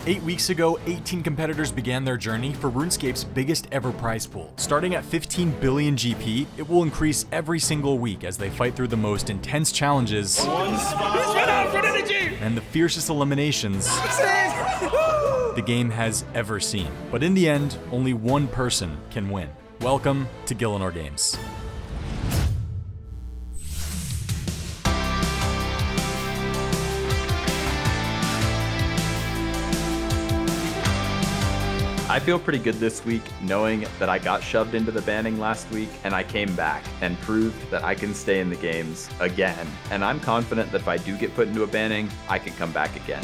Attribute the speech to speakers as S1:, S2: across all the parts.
S1: 8 weeks ago, 18 competitors began their journey for RuneScape's biggest ever prize pool. Starting at 15 billion GP, it will increase every single week as they fight through the most intense challenges and the fiercest eliminations the game has ever seen. But in the end, only one person can win. Welcome to Gielinor Games.
S2: I feel pretty good this week knowing that I got shoved into the banning last week and I came back and proved that I can stay in the games again. And I'm confident that if I do get put into a banning, I can come back again.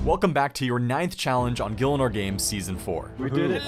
S1: Welcome back to your 9th challenge on Gielinor Games Season 4.
S3: We did it!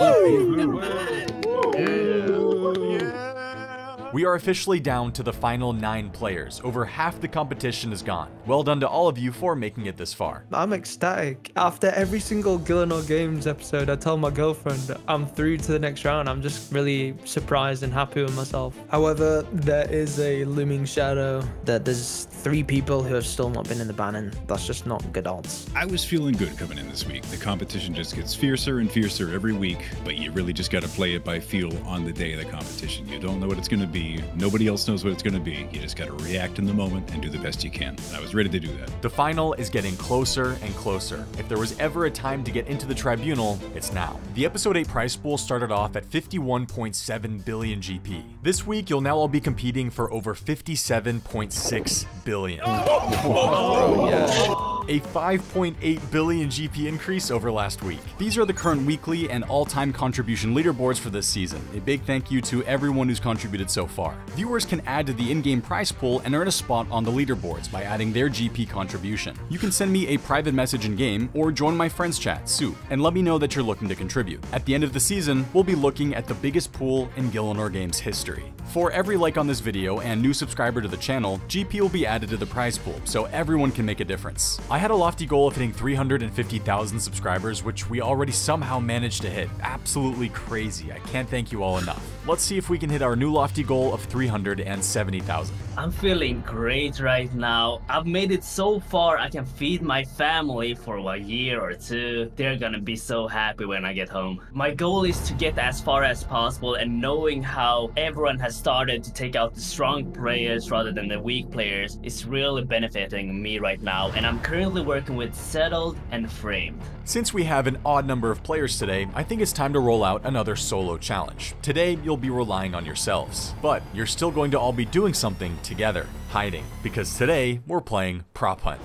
S1: We are officially down to the final 9 players. Over half the competition is gone. Well done to all of you for making it this far.
S4: I'm ecstatic. After every single Gielinor Games episode, I tell my girlfriend I'm through to the next round. I'm just really surprised and happy with myself. However, there is a looming shadow that there's 3 people who have still not been in the banning. That's just not good odds.
S3: I was feeling good coming in this week. The competition just gets fiercer and fiercer every week, but you really just got to play it by feel on the day of the competition. You don't know what it's going to be. Nobody else knows what it's going to be. You just got to react in the moment and do the best you can. And I was ready to do that.
S1: The final is getting closer and closer. If there was ever a time to get into the tribunal, it's now. The episode 8 prize pool started off at 51.7 billion GP. This week, you'll now all be competing for over 57.6 billion.
S4: Oh, yeah.
S1: A 5.8 billion GP increase over last week. These are the current weekly and all-time contribution leaderboards for this season. A big thank you to everyone who's contributed so far. Viewers can add to the in-game prize pool and earn a spot on the leaderboards by adding their GP contribution. You can send me a private message in-game or join my friends chat, Soup, and let me know that you're looking to contribute. At the end of the season, we'll be looking at the biggest pool in Gielinor Games history. For every like on this video and new subscriber to the channel, GP will be added to the prize pool, so everyone can make a difference. I had a lofty goal of hitting 350,000 subscribers, which we already somehow managed to hit. Absolutely crazy. I can't thank you all enough. Let's see if we can hit our new lofty goal of 370,000.
S5: I'm feeling great right now. I've made it so far I can feed my family for a year or 2. They're gonna be so happy when I get home. My goal is to get as far as possible, and knowing how everyone has started to take out the strong players rather than the weak players is really benefiting me right now, and I'm currently working with Settled and Framed.
S1: Since we have an odd number of players today, I think it's time to roll out another solo challenge. Today, you'll be relying on yourselves, but you're still going to all be doing something together, hiding, because today we're playing Prop Hunt.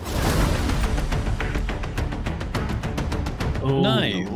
S3: Nice.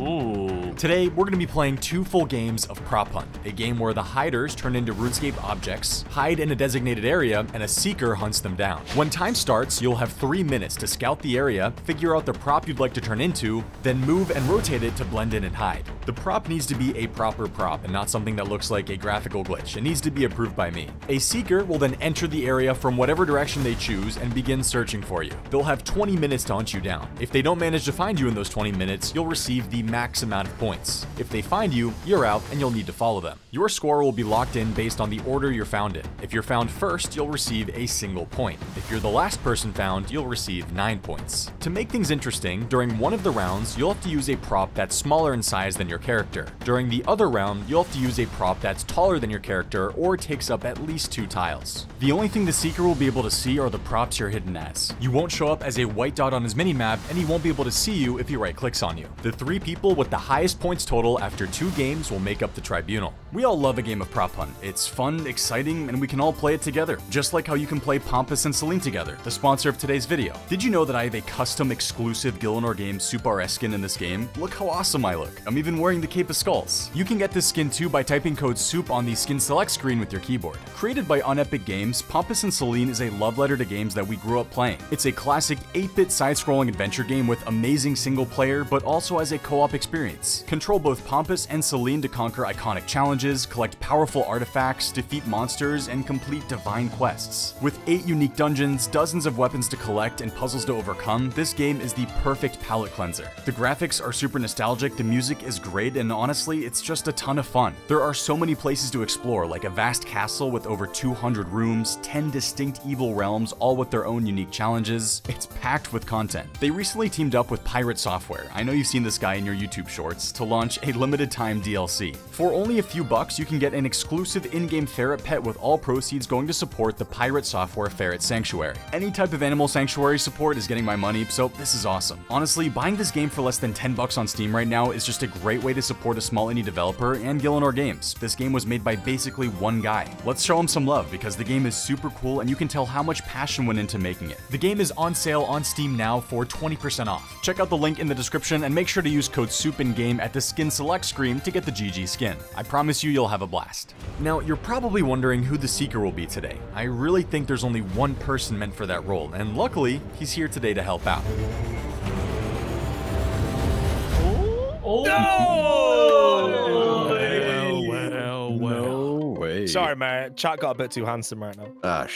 S1: Today, we're going to be playing 2 full games of Prop Hunt, a game where the hiders turn into RuneScape objects, hide in a designated area, and a seeker hunts them down. When time starts, you'll have 3 minutes to scout the area, figure out the prop you'd like to turn into, then move and rotate it to blend in and hide. The prop needs to be a proper prop and not something that looks like a graphical glitch. It needs to be approved by me. A seeker will then enter the area from whatever direction they choose and begin searching for you. They'll have 20 minutes to hunt you down. If they don't manage to find you in those 20 minutes, you'll receive the max amount of points. If they find you, you're out and you'll need to follow them. Your score will be locked in based on the order you're found in. If you're found first, you'll receive a single point. If you're the last person found, you'll receive 9 points. To make things interesting, during one of the rounds, you'll have to use a prop that's smaller in size than your character. During the other round, you'll have to use a prop that's taller than your character or takes up at least 2 tiles. The only thing the seeker will be able to see are the props you're hidden as. You won't show up as a white dot on his minimap, and he won't be able to see you if he right-clicks on you. The 3 people with the highest points total after 2 games will make up the tribunal. We all love a game of Prop Hunt. It's fun, exciting, and we can all play it together. Just like how you can play Pompous and Celine together, the sponsor of today's video. Did you know that I have a custom exclusive Gielinor Games Soup RS skin in this game? Look how awesome I look. I'm even wearing the Cape of Skulls. You can get this skin too by typing code SOUP on the skin select screen with your keyboard. Created by Unepic Games, Pompous and Celine is a love letter to games that we grew up playing. It's a classic 8-bit side-scrolling adventure game with amazing single player, but also has a co-op experience. Control both Pompous and Celine to conquer iconic challenges, collect powerful artifacts, defeat monsters, and complete divine quests. With 8 unique dungeons, dozens of weapons to collect, and puzzles to overcome, this game is the perfect palate cleanser. The graphics are super nostalgic, the music is great, great, and honestly, it's just a ton of fun. There are so many places to explore, like a vast castle with over 200 rooms, 10 distinct evil realms, all with their own unique challenges. It's packed with content. They recently teamed up with Pirate Software, I know you've seen this guy in your YouTube shorts, to launch a limited time DLC. For only a few bucks, you can get an exclusive in-game ferret pet with all proceeds going to support the Pirate Software Ferret Sanctuary. Any type of animal sanctuary support is getting my money, so this is awesome. Honestly, buying this game for less than 10 bucks on Steam right now is just a great way to support a small indie developer and Gielinor Games. This game was made by basically one guy. Let's show him some love because the game is super cool and you can tell how much passion went into making it. The game is on sale on Steam now for 20% off. Check out the link in the description and make sure to use code SOUPINGAME at the skin select screen to get the GG skin. I promise you'll have a blast. Now, you're probably wondering who the Seeker will be today. I really think there's only one person meant for that role, and luckily, he's here today to help out.
S6: Oh!
S3: No way.
S6: Sorry, man. Chat got a bit too handsome right now.
S7: Ah,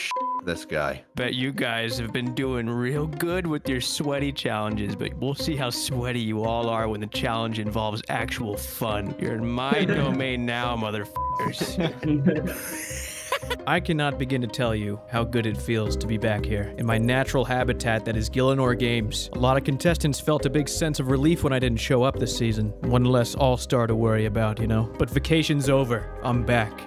S7: this guy.
S8: Bet you guys have been doing real good with your sweaty challenges, but we'll see how sweaty you all are when the challenge involves actual fun. You're in my domain now, motherfuckers. I cannot begin to tell you how good it feels to be back here in my natural habitat that is Gielinor Games. A lot of contestants felt a big sense of relief when I didn't show up this season. One less all-star to worry about, you know? But vacation's over. I'm back.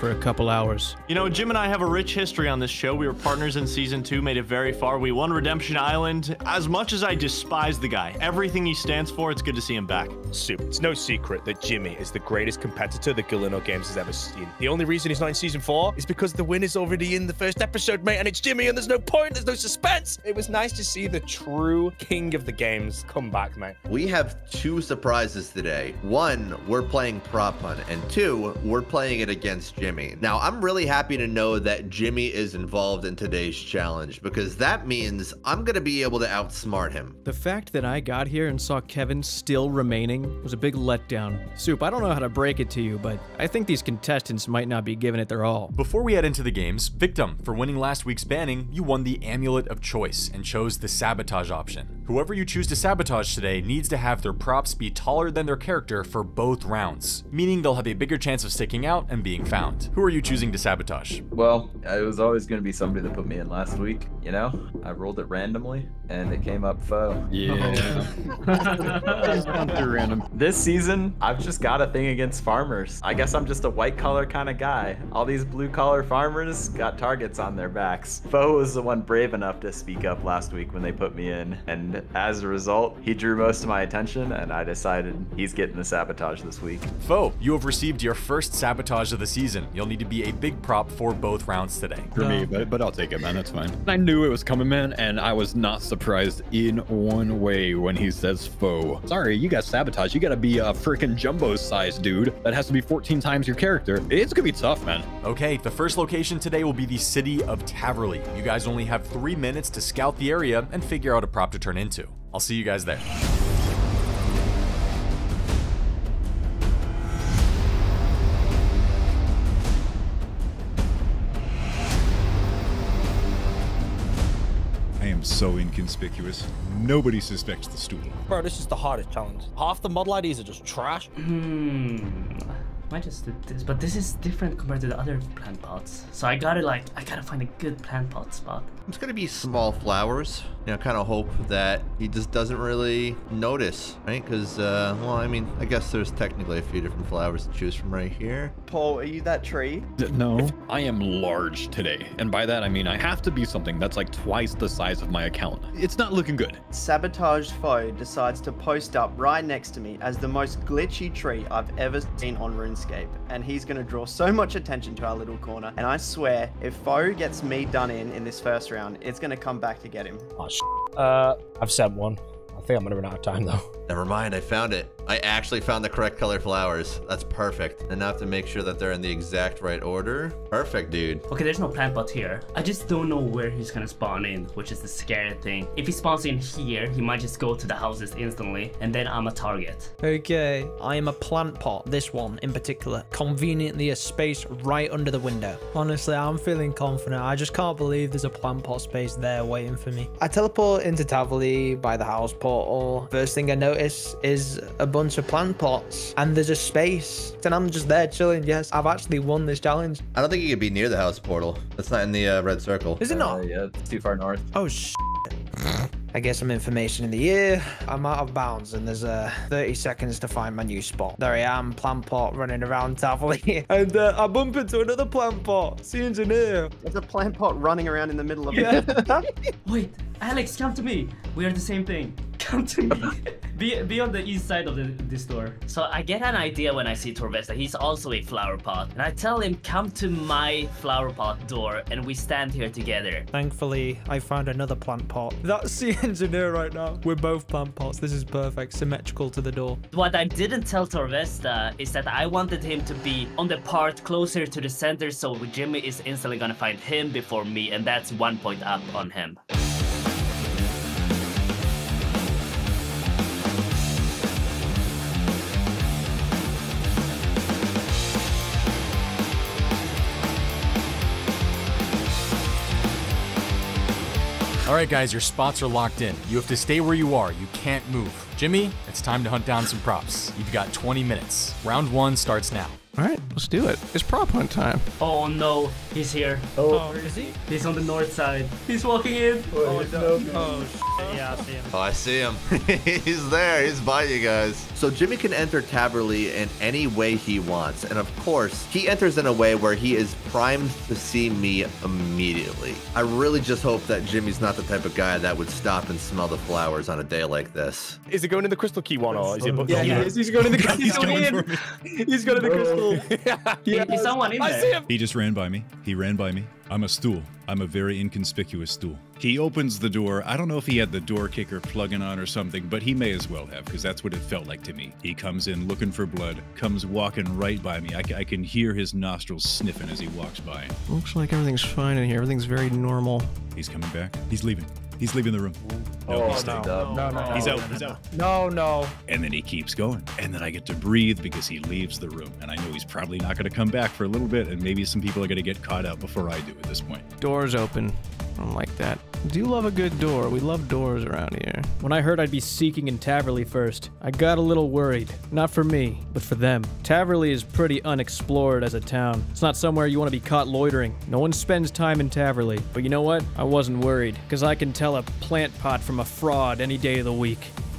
S8: For a couple hours.
S9: You know, Jim and I have a rich history on this show. We were partners in season 2, made it very far. We won Redemption Island. As much as I despise the guy, everything he stands for, it's good to see him back.
S6: Soup, it's no secret that Jimmy is the greatest competitor that Gielinor Games has ever seen. The only reason he's not in season 4 is because the win is already in the first episode, mate, and it's Jimmy, and there's no point, there's no suspense. It was nice to see the true king of the games come back, mate.
S7: We have 2 surprises today. 1, we're playing Prop Hunt, and 2, we're playing it against Jimmy. Now, I'm really happy to know that Jimmy is involved in today's challenge because that means I'm going to be able to outsmart him.
S8: The fact that I got here and saw Kevin still remaining was a big letdown. Soup, I don't know how to break it to you, but I think these contestants might not be giving it their all.
S1: Before we head into the games, Victim, for winning last week's banning, you won the Amulet of Choice and chose the Sabotage option. Whoever you choose to sabotage today needs to have their props be taller than their character for both rounds, meaning they'll have a bigger chance of sticking out and being found. Who are you choosing to sabotage?
S2: Well, it was always going to be somebody that put me in last week, you know? I rolled it randomly, and it came up foe.
S3: Yeah. Random.
S2: This season, I've just got a thing against farmers. I guess I'm just a white-collar kind of guy. All these blue-collar farmers got targets on their backs. Foe was the one brave enough to speak up last week when they put me in, and as a result, he drew most of my attention, and I decided he's getting the sabotage this week.
S1: Foe, you have received your first sabotage of the season. You'll need to be a big prop for both rounds today.
S3: For me, but I'll take it, man. That's fine. I knew it was coming, man, and I was not surprised in one way when he says foe. Sorry, you got sabotage. You gotta be a freaking jumbo size dude. That has to be 14 times your character. It's gonna be tough, man.
S1: Okay, the first location today will be the city of Taverley. You guys only have 3 minutes to scout the area and figure out a prop to turn into. I'll see you guys there.
S3: I am so inconspicuous. Nobody suspects the stool.
S6: Bro, this is the hardest challenge. Half the model IDs are just trash.
S5: Might just do this, but this is different compared to the other plant pots. So I gotta find a good plant pot spot.
S7: It's going to be small flowers. You know, kind of hope that he just doesn't really notice, right? Because, well, I mean, I guess there's technically a few different flowers to choose from right here.
S10: Paul, are you that tree?
S3: No, I am large today. And by that, I mean I have to be something that's like twice the size of my account. It's not looking good.
S10: Sabotaged Foe decides to post up right next to me as the most glitchy tree I've ever seen on RuneScape. And he's going to draw so much attention to our little corner. And I swear, if Foe gets me done in this first round, it's going to come back to get him.
S6: Oh, I've sent one. I think I'm gonna run out of time though.
S7: Never mind, I found it. I actually found the correct color flowers. That's perfect. And now I have to make sure that they're in the exact right order. Perfect, dude.
S5: Okay, there's no plant pot here. I just don't know where he's gonna spawn in, which is the scary thing. If he spawns in here, he might just go to the houses instantly, and then I'm a target.
S4: Okay, I am a plant pot, this one in particular. Conveniently a space right under the window. Honestly, I'm feeling confident. I just can't believe there's a plant pot space there waiting for me. I teleport into Taverley by the house portal. First thing I notice is a bunch of plant pots and there's a space and I'm just there chilling. Yes, I've actually won this challenge.
S7: I don't think you could be near the house portal. That's not in the red circle.
S4: Is it not?
S2: Yeah, it's too far north.
S4: Oh, I get some information in the ear. I'm out of bounds and there's 30 seconds to find my new spot. There I am, plant pot running around Tavoli. And I bump into another plant pot. See engineer.
S10: There's a plant pot running around in the middle of it.
S5: Wait, Alex, come to me. We are the same thing. Come to me. Be on the east side of this door. So I get an idea when I see Torvesta. He's also a flower pot. And I tell him, come to my flower pot door and we stand here together.
S4: Thankfully, I found another plant pot. That's the engineer right now. We're both plant pots. This is perfect. Symmetrical to the door.
S5: What I didn't tell Torvesta is that I wanted him to be on the part closer to the center so Jimmy is instantly gonna find him before me, and that's 1 point up on him.
S1: All right, guys, your spots are locked in. You have to stay where you are. You can't move. Jimmy, it's time to hunt down some props. You've got 20 minutes. Round 1 starts now.
S8: All right, let's do it. It's prop hunt time.
S5: Oh no, he's here.
S4: Oh, is he?
S5: He's on the north side. He's walking in.
S4: Oh, shit. Yeah, I see him.
S7: Oh, I see him. He's there. He's by you guys. So Jimmy can enter Taverly in any way he wants. And of course, he enters in a way where he is primed to see me immediately. I really just hope that Jimmy's not the type of guy that would stop and smell the flowers on a day like this.
S6: Is it going in the crystal key one or is it?
S4: Yeah, he is. He's going in the crystal. He's going in. He's going in the crystal.
S5: Yeah, is someone in there?
S6: I see him.
S3: He just ran by me. He ran by me. I'm a stool. I'm a very inconspicuous stool. He opens the door. I don't know if he had the door kicker plugging on or something, but he may as well have, because that's what it felt like to me. He comes in looking for blood, comes walking right by me. I can hear his nostrils sniffing as he walks by.
S8: Looks like everything's fine in here. Everything's very normal.
S3: He's coming back. He's leaving. He's leaving the room. No, he's staying.
S4: No.
S3: He's out. He's out.
S4: No.
S3: And then he keeps going. And then I get to breathe because he leaves the room. And I know he's probably not going to come back for a little bit. And maybe some people are going to get caught out before I do at this point.
S8: Doors open. I don't like that. Do love a good door. We love doors around here. When I heard I'd be seeking in Taverly first, I got a little worried. Not for me, but for them. Taverly is pretty unexplored as a town. It's not somewhere you want to be caught loitering. No one spends time in Taverly. But you know what? I wasn't worried, because I can tell a plant pot from a fraud any day of the week.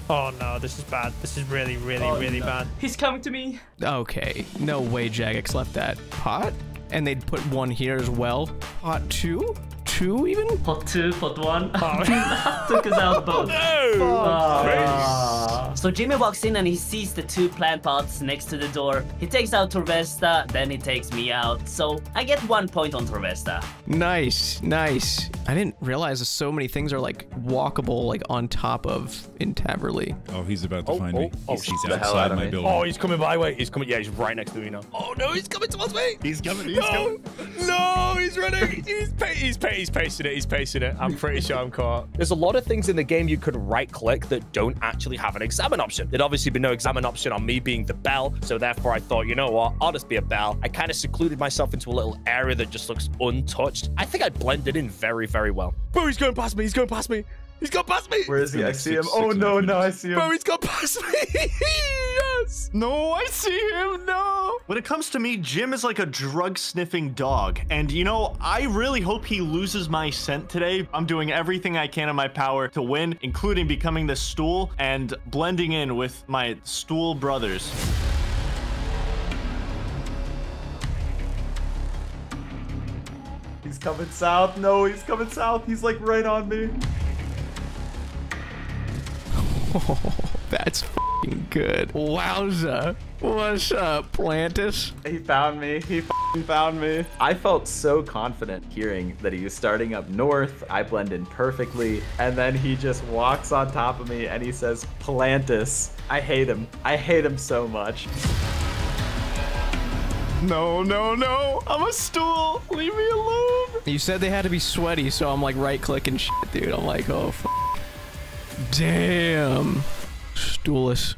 S4: Oh no, this is bad. This is really bad.
S5: He's coming to me.
S8: Okay, no way Jagex left that pot. And they'd put one here as well. Pot 2? 2 even?
S5: Pot 2, pot 1. Took us out both. So Jimmy walks in and he sees the 2 plant pots next to the door. He takes out Torvesta, then he takes me out. So I get 1 point on Torvesta.
S8: Nice. I didn't realize that so many things are like walkable, like on top of in Taverly.
S3: Oh, he's about to find me. He's
S2: the hell out
S3: outside
S2: of
S3: my
S2: me.
S3: building.
S6: Oh, he's coming my way. He's coming. Yeah, he's right next to me now. Oh no, he's coming towards me.
S3: He's coming. He's coming.
S6: No, he's running. He's pacing it. He's pacing it. I'm pretty sure I'm caught. There's a lot of things in the game you could right-click that don't actually have an examine option. There'd obviously be no examine option on me being the bell, so therefore I thought, you know what, I'll just be a bell. I kind of secluded myself into a little area that just looks untouched. I think I blended in very, very well. Bro, he's going past me. He's going past me. He's gone past me.
S2: Where is he? I see him. Oh no, I see him.
S6: Bro, he's gone past me. Yes.
S9: No, I see him. No. When it comes to me, Jim is like a drug-sniffing dog. And, you know, I really hope he loses my scent today. I'm doing everything I can in my power to win, including becoming the stool and blending in with my stool brothers.
S2: He's coming south. No, he's coming south. He's like right on me.
S8: Oh, that's f***ing good. Wowza. What's up, Plantus?
S2: He found me. He found me. I felt so confident hearing that he was starting up north. I blend in perfectly. And then he just walks on top of me and he says, Plantus. I hate him. I hate him so much.
S9: No. I'm a stool. Leave me alone.
S8: You said they had to be sweaty, so I'm like right-clicking shit, dude. I'm like, oh, f***. Damn. Stoolless.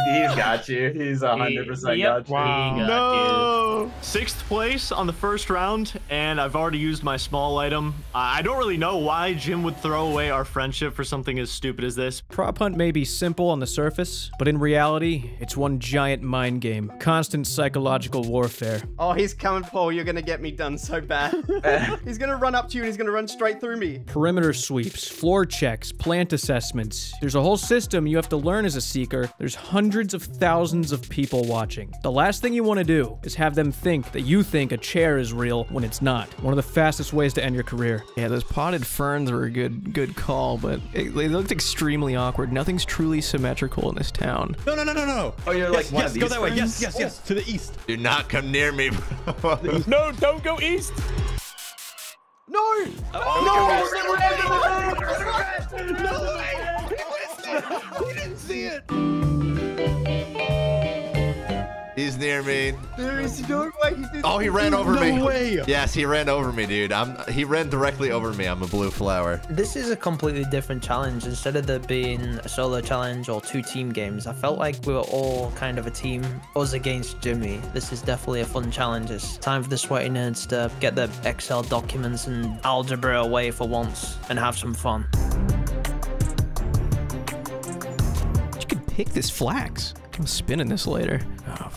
S2: He's got you. He's 100% got you.
S5: Wow.
S9: No. 6th place on the first round, and I've already used my small item. I don't really know why Jim would throw away our friendship for something as stupid as this.
S8: Prop hunt may be simple on the surface, but in reality, it's one giant mind game. Constant psychological warfare.
S10: Oh, he's coming, Paul. You're gonna get me done so bad. He's gonna run up to you and he's gonna run straight through me.
S8: Perimeter sweeps, floor checks, plant assessments. There's a whole system you have to learn as a Seeker. There's hundreds of thousands of people watching. The last thing you want to do is have them think that you think a chair is real when it's not. One of the fastest ways to end your career.
S11: Yeah, those potted ferns were a good call, but they looked extremely awkward. Nothing's truly symmetrical in this town.
S3: No, no, no, no, no.
S2: Oh, you're like one of these
S3: go that way.
S2: friends?
S3: Yes, to the east.
S7: Do not come near me, bro.
S6: No, don't go east.
S10: No!
S7: He didn't see it. He's near me.
S10: There is no way he did.
S7: Oh, he ran over me.
S3: No way.
S7: Yes, he ran over me, dude. He ran directly over me. I'm a blue flower.
S4: This is a completely different challenge. Instead of there being a solo challenge or 2 team games, I felt like we were all kind of a team, us against Jimmy. This is definitely a fun challenge. It's time for the sweaty nerds to get their Excel documents and algebra away for once and have some fun.
S11: You could pick this flax. I'm spinning this later. Oh,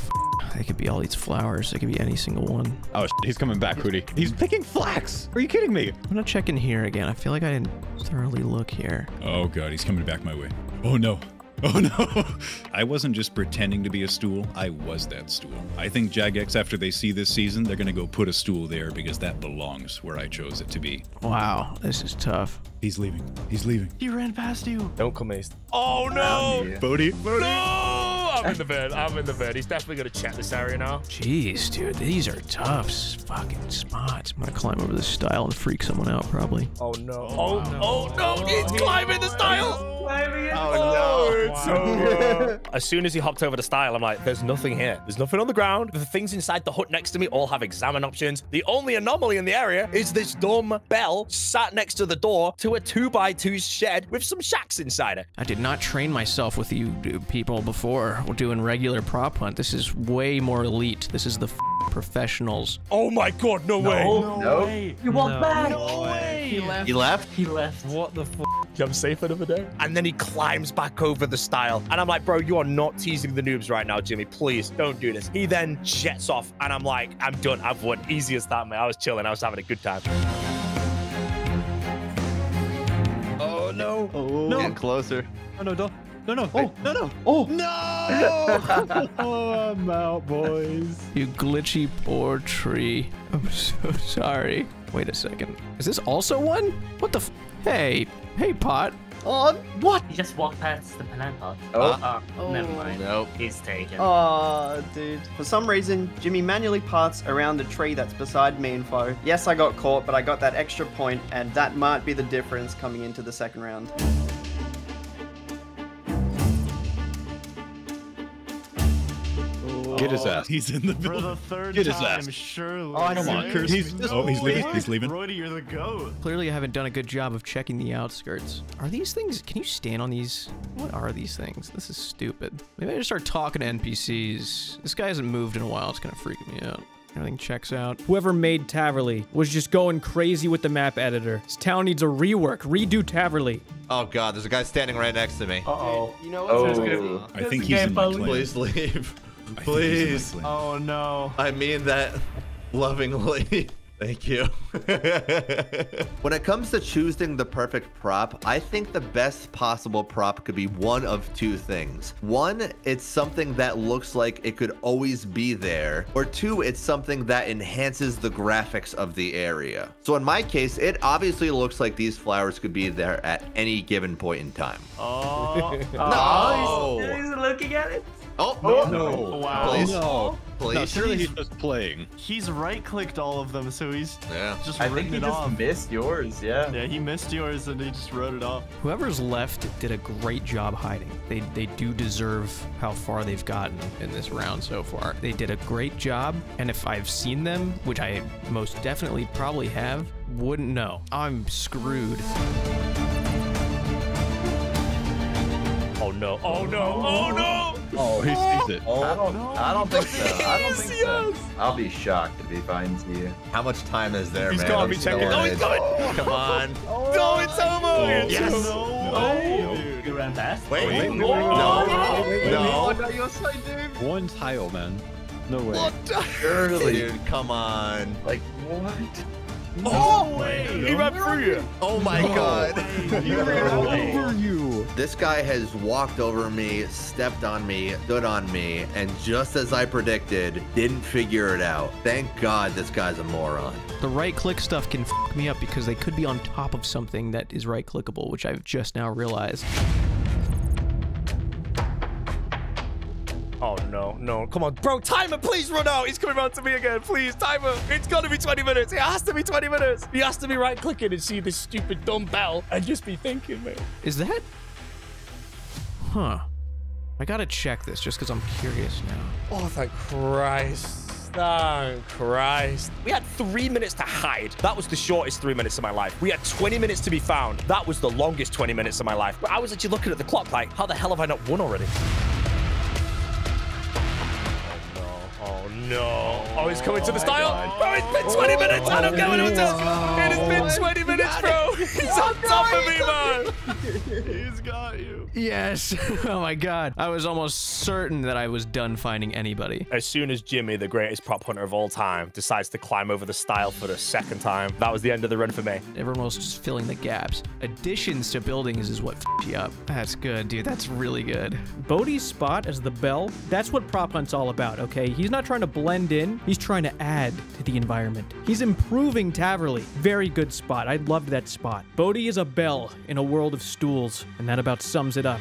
S11: they could be all these flowers. They could be any single one.
S3: Oh, he's coming back, Hootie. He's picking flax. Are you kidding me?
S11: I'm gonna check in here again. I feel like I didn't thoroughly look here.
S3: Oh, God, he's coming back my way. Oh, no. Oh, no. I wasn't just pretending to be a stool. I was that stool. I think Jagex, after they see this season, they're going to go put a stool there because that belongs where I chose it to be.
S11: Wow, this is tough.
S3: He's leaving. He's leaving.
S9: He ran past you.
S6: Don't come east. Oh, no.
S3: Bodie.
S6: No! I'm in the bed. I'm in the bed. He's definitely going to check this area now.
S11: Jeez, dude, these are tough fucking spots. I'm gonna climb over this stile and freak someone out, probably.
S6: Oh, no. Oh, no. He's climbing the stile.
S7: Oh, no.
S6: It's so As soon as he hopped over the stile, I'm like, there's nothing here. There's nothing on the ground. The things inside the hut next to me all have examine options. The only anomaly in the area is this dumb bell sat next to the door to a 2x2 shed with some shacks inside it.
S11: I did not train myself with you people before doing regular prop hunt. This is way more elite. This is the professionals.
S6: Oh my God, no way.
S9: No way.
S5: You walked back.
S9: No way.
S5: He left.
S7: He left?
S5: He left.
S4: What the f?
S6: I'm safe another day. And then he climbs back over the stile. And I'm like, bro, you are not teasing the noobs right now, Jimmy. Please don't do this. He then jets off. And I'm like, I'm done. I've won. Easy as that, man. I was chilling. I was having a good time.
S3: Oh, no.
S9: Oh,
S7: Getting closer.
S3: Oh, no, don't. No, no. Oh, no, no. Oh, no. Oh, I'm out, boys.
S11: You glitchy poor tree. I'm so sorry. Wait a second. Is this also one? What the Hey, Pot.
S10: Oh, what?
S5: He just walked past the banana pot.
S7: Oh.
S5: Never mind.
S7: Nope.
S5: He's taken.
S10: Oh, dude. For some reason, Jimmy manually parts around the tree that's beside me and Foe. Yes, I got caught, but I got that extra point, and that might be the difference coming into the second round.
S3: Get his ass. He's in the
S9: For
S3: building.
S9: the third
S3: Get his
S9: time,
S3: ass.
S9: surely.
S10: Oh,
S3: Come on,
S10: Curse.
S3: He's leaving. He's leaving.
S9: Brody, you're the goat.
S11: Clearly, I haven't done a good job of checking the outskirts. Are these things? Can you stand on these? What are these things? This is stupid. Maybe I just start talking to NPCs. This guy hasn't moved in a while. It's kind of freaking me out. Everything checks out.
S8: Whoever made Taverley was just going crazy with the map editor. This town needs a rework. Redo Taverley.
S7: Oh, God. There's a guy standing right next to me.
S5: Uh-oh.
S10: You know what's
S2: Oh.
S3: I think he's in my clan.
S7: Please leave.
S3: I think he's in my
S7: Please.
S3: clan.
S9: Oh, no.
S7: I mean that lovingly. Thank you. When it comes to choosing the perfect prop, I think the best possible prop could be one of two things. One, it's something that looks like it could always be there. Or two, it's something that enhances the graphics of the area. So in my case, it obviously looks like these flowers could be there at any given point in time.
S9: Oh.
S7: No!
S5: He's looking at it.
S7: Oh,
S3: No.
S9: Wow.
S7: Please.
S3: No.
S7: Please.
S3: No, surely he's just playing.
S9: He's right-clicked all of them, so he's just
S2: I
S9: written
S2: think he
S9: it
S2: just
S9: off.
S2: missed yours, yeah.
S9: Yeah, he missed yours and he just wrote it off.
S8: Whoever's left did a great job hiding. They do deserve how far they've gotten in this round so far. They did a great job, and if I've seen them, which I most definitely probably have, wouldn't know. I'm screwed.
S6: Oh, no. Oh, no. Oh, no.
S3: Oh, he sees it.
S2: I don't think so. I don't think so. I'll be shocked if he finds you.
S7: How much time is there,
S6: He's
S7: man?
S6: got to
S7: I'm
S6: be checking.
S7: still
S6: Oh,
S7: in
S6: he's
S7: it.
S6: coming.
S7: Come on.
S6: Oh, it's over.
S9: Yes.
S5: Oh, you ran fast.
S7: Wait.
S3: Wait,
S7: No.
S3: One tile, man. No way.
S7: Surely. Dude, come on.
S2: Like, what?
S6: Oh, he ran through you.
S7: Oh my God.
S3: He ran over you.
S7: This guy has walked over me, stepped on me, stood on me, and just as I predicted, didn't figure it out. Thank God this guy's a moron.
S11: The right-click stuff can f me up because they could be on top of something that is right-clickable, which I've just now realized.
S6: Oh, no. Come on, bro. Timer, please run out. He's coming around to me again. Please, timer. It's got to be 20 minutes. It has to be 20 minutes. He has to be right-clicking and see this stupid dumb bell and just be thinking, man.
S11: Is that? Huh. I gotta check this just because I'm curious now.
S6: Oh, thank Christ. Thank Christ. We had 3 minutes to hide. That was the shortest 3 minutes of my life. We had 20 minutes to be found. That was the longest 20 minutes of my life. But I was actually looking at the clock like, how the hell have I not won already? No. Oh, he's coming to the style. Bro, it's been 20 minutes. I don't get what it was. It has been 20 minutes, bro. He's on top of me, man.
S9: He's got you.
S11: Yes. Oh my God. I was almost certain that I was done finding anybody.
S6: As soon as Jimmy, the greatest prop hunter of all time, decides to climb over the stile for the second time, that was the end of the run for me.
S11: Everyone was just filling the gaps. Additions to buildings is what f***ed you up. That's good, dude. That's really good.
S8: Bodhi's spot as the bell, that's what Prop Hunt's all about, okay? He's not trying to blend in, he's trying to add to the environment. He's improving Taverley. Very good spot. I loved that spot. Bodhi is a bell in a world of stools, and that about sums it up.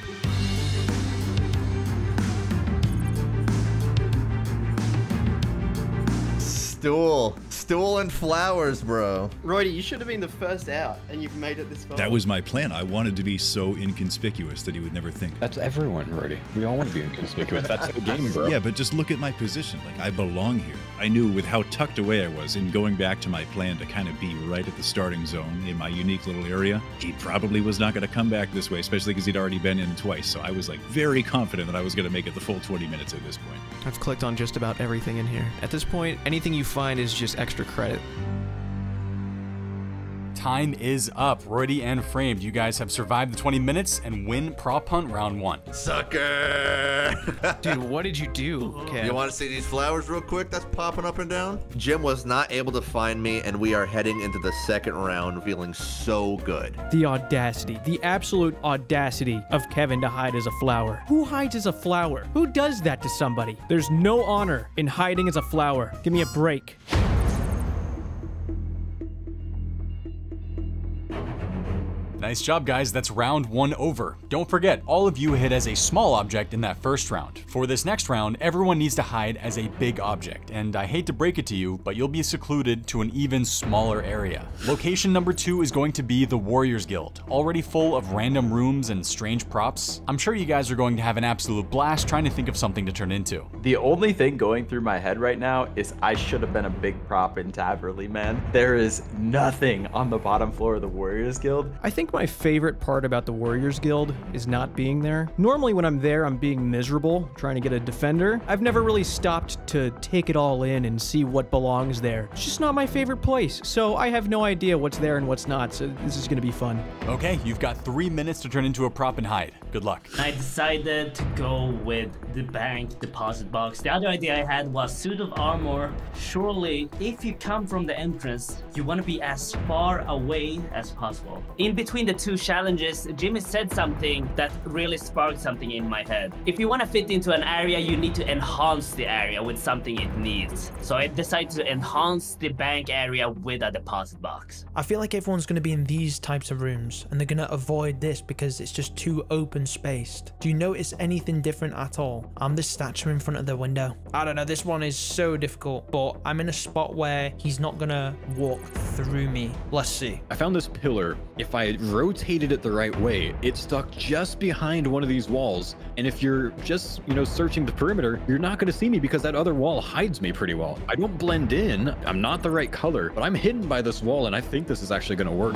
S7: Stool and flowers, bro.
S10: Roydy, you should have been the first out, and you've made it this far.
S3: That was my plan. I wanted to be so inconspicuous that he would never think.
S12: That's everyone already. We all want to be inconspicuous. That's the game, bro.
S3: Yeah, but just look at my position. Like, I belong here. I knew with how tucked away I was in going back to my plan to kind of be right at the starting zone in my unique little area, he probably was not going to come back this way, especially because he'd already been in twice. So I was like very confident that I was going to make it the full 20 minutes at this point.
S11: I've clicked on just about everything in here. At this point, anything you find is just extra credit.
S1: Time is up. Roydy and Framed, you guys have survived the 20 minutes and win Prop Hunt round 1.
S7: Sucker!
S11: Dude, what did you do, Kev?
S7: You want to see these flowers real quick that's popping up and down? Jim was not able to find me, and we are heading into the second round feeling so good.
S8: The audacity, the absolute audacity of Kevin to hide as a flower. Who hides as a flower? Who does that to somebody? There's no honor in hiding as a flower. Give me a break.
S1: Nice job, guys. That's round 1 over. Don't forget, all of you hid as a small object in that first round. For this next round, everyone needs to hide as a big object, and I hate to break it to you, but you'll be secluded to an even smaller area. Location number 2 is going to be the Warriors Guild, already full of random rooms and strange props. I'm sure you guys are going to have an absolute blast trying to think of something to turn into.
S2: The only thing going through my head right now is I should have been a big prop in Taverley, man. There is nothing on the bottom floor of the Warriors Guild.
S8: I think my favorite part about the Warriors Guild is not being there. Normally when I'm there, I'm being miserable, trying to get a defender. I've never really stopped to take it all in and see what belongs there. It's just not my favorite place, so I have no idea what's there and what's not, so this is gonna be fun.
S1: Okay, you've got 3 minutes to turn into a prop and hide. Good luck.
S5: I decided to go with the bank deposit box. The other idea I had was suit of armor. Surely, if you come from the entrance, you want to be as far away as possible. In between the two challenges, Jimmy said something that really sparked something in my head. If you want to fit into an area, you need to enhance the area with something it needs. So I decided to enhance the bank area with a deposit box.
S4: I feel like everyone's going to be in these types of rooms, and they're going to avoid this because it's just too open spaced. Do you notice anything different at all? I'm this statue in front of the window. I don't know, this one is so difficult, but I'm in a spot where he's not going to walk through me. Let's see.
S12: I found this pillar. If I rotated it the right way, it stuck just behind one of these walls. And if you're just, searching the perimeter, you're not going to see me because that other wall hides me pretty well. I don't blend in. I'm not the right color, but I'm hidden by this wall, and I think this is actually going to work.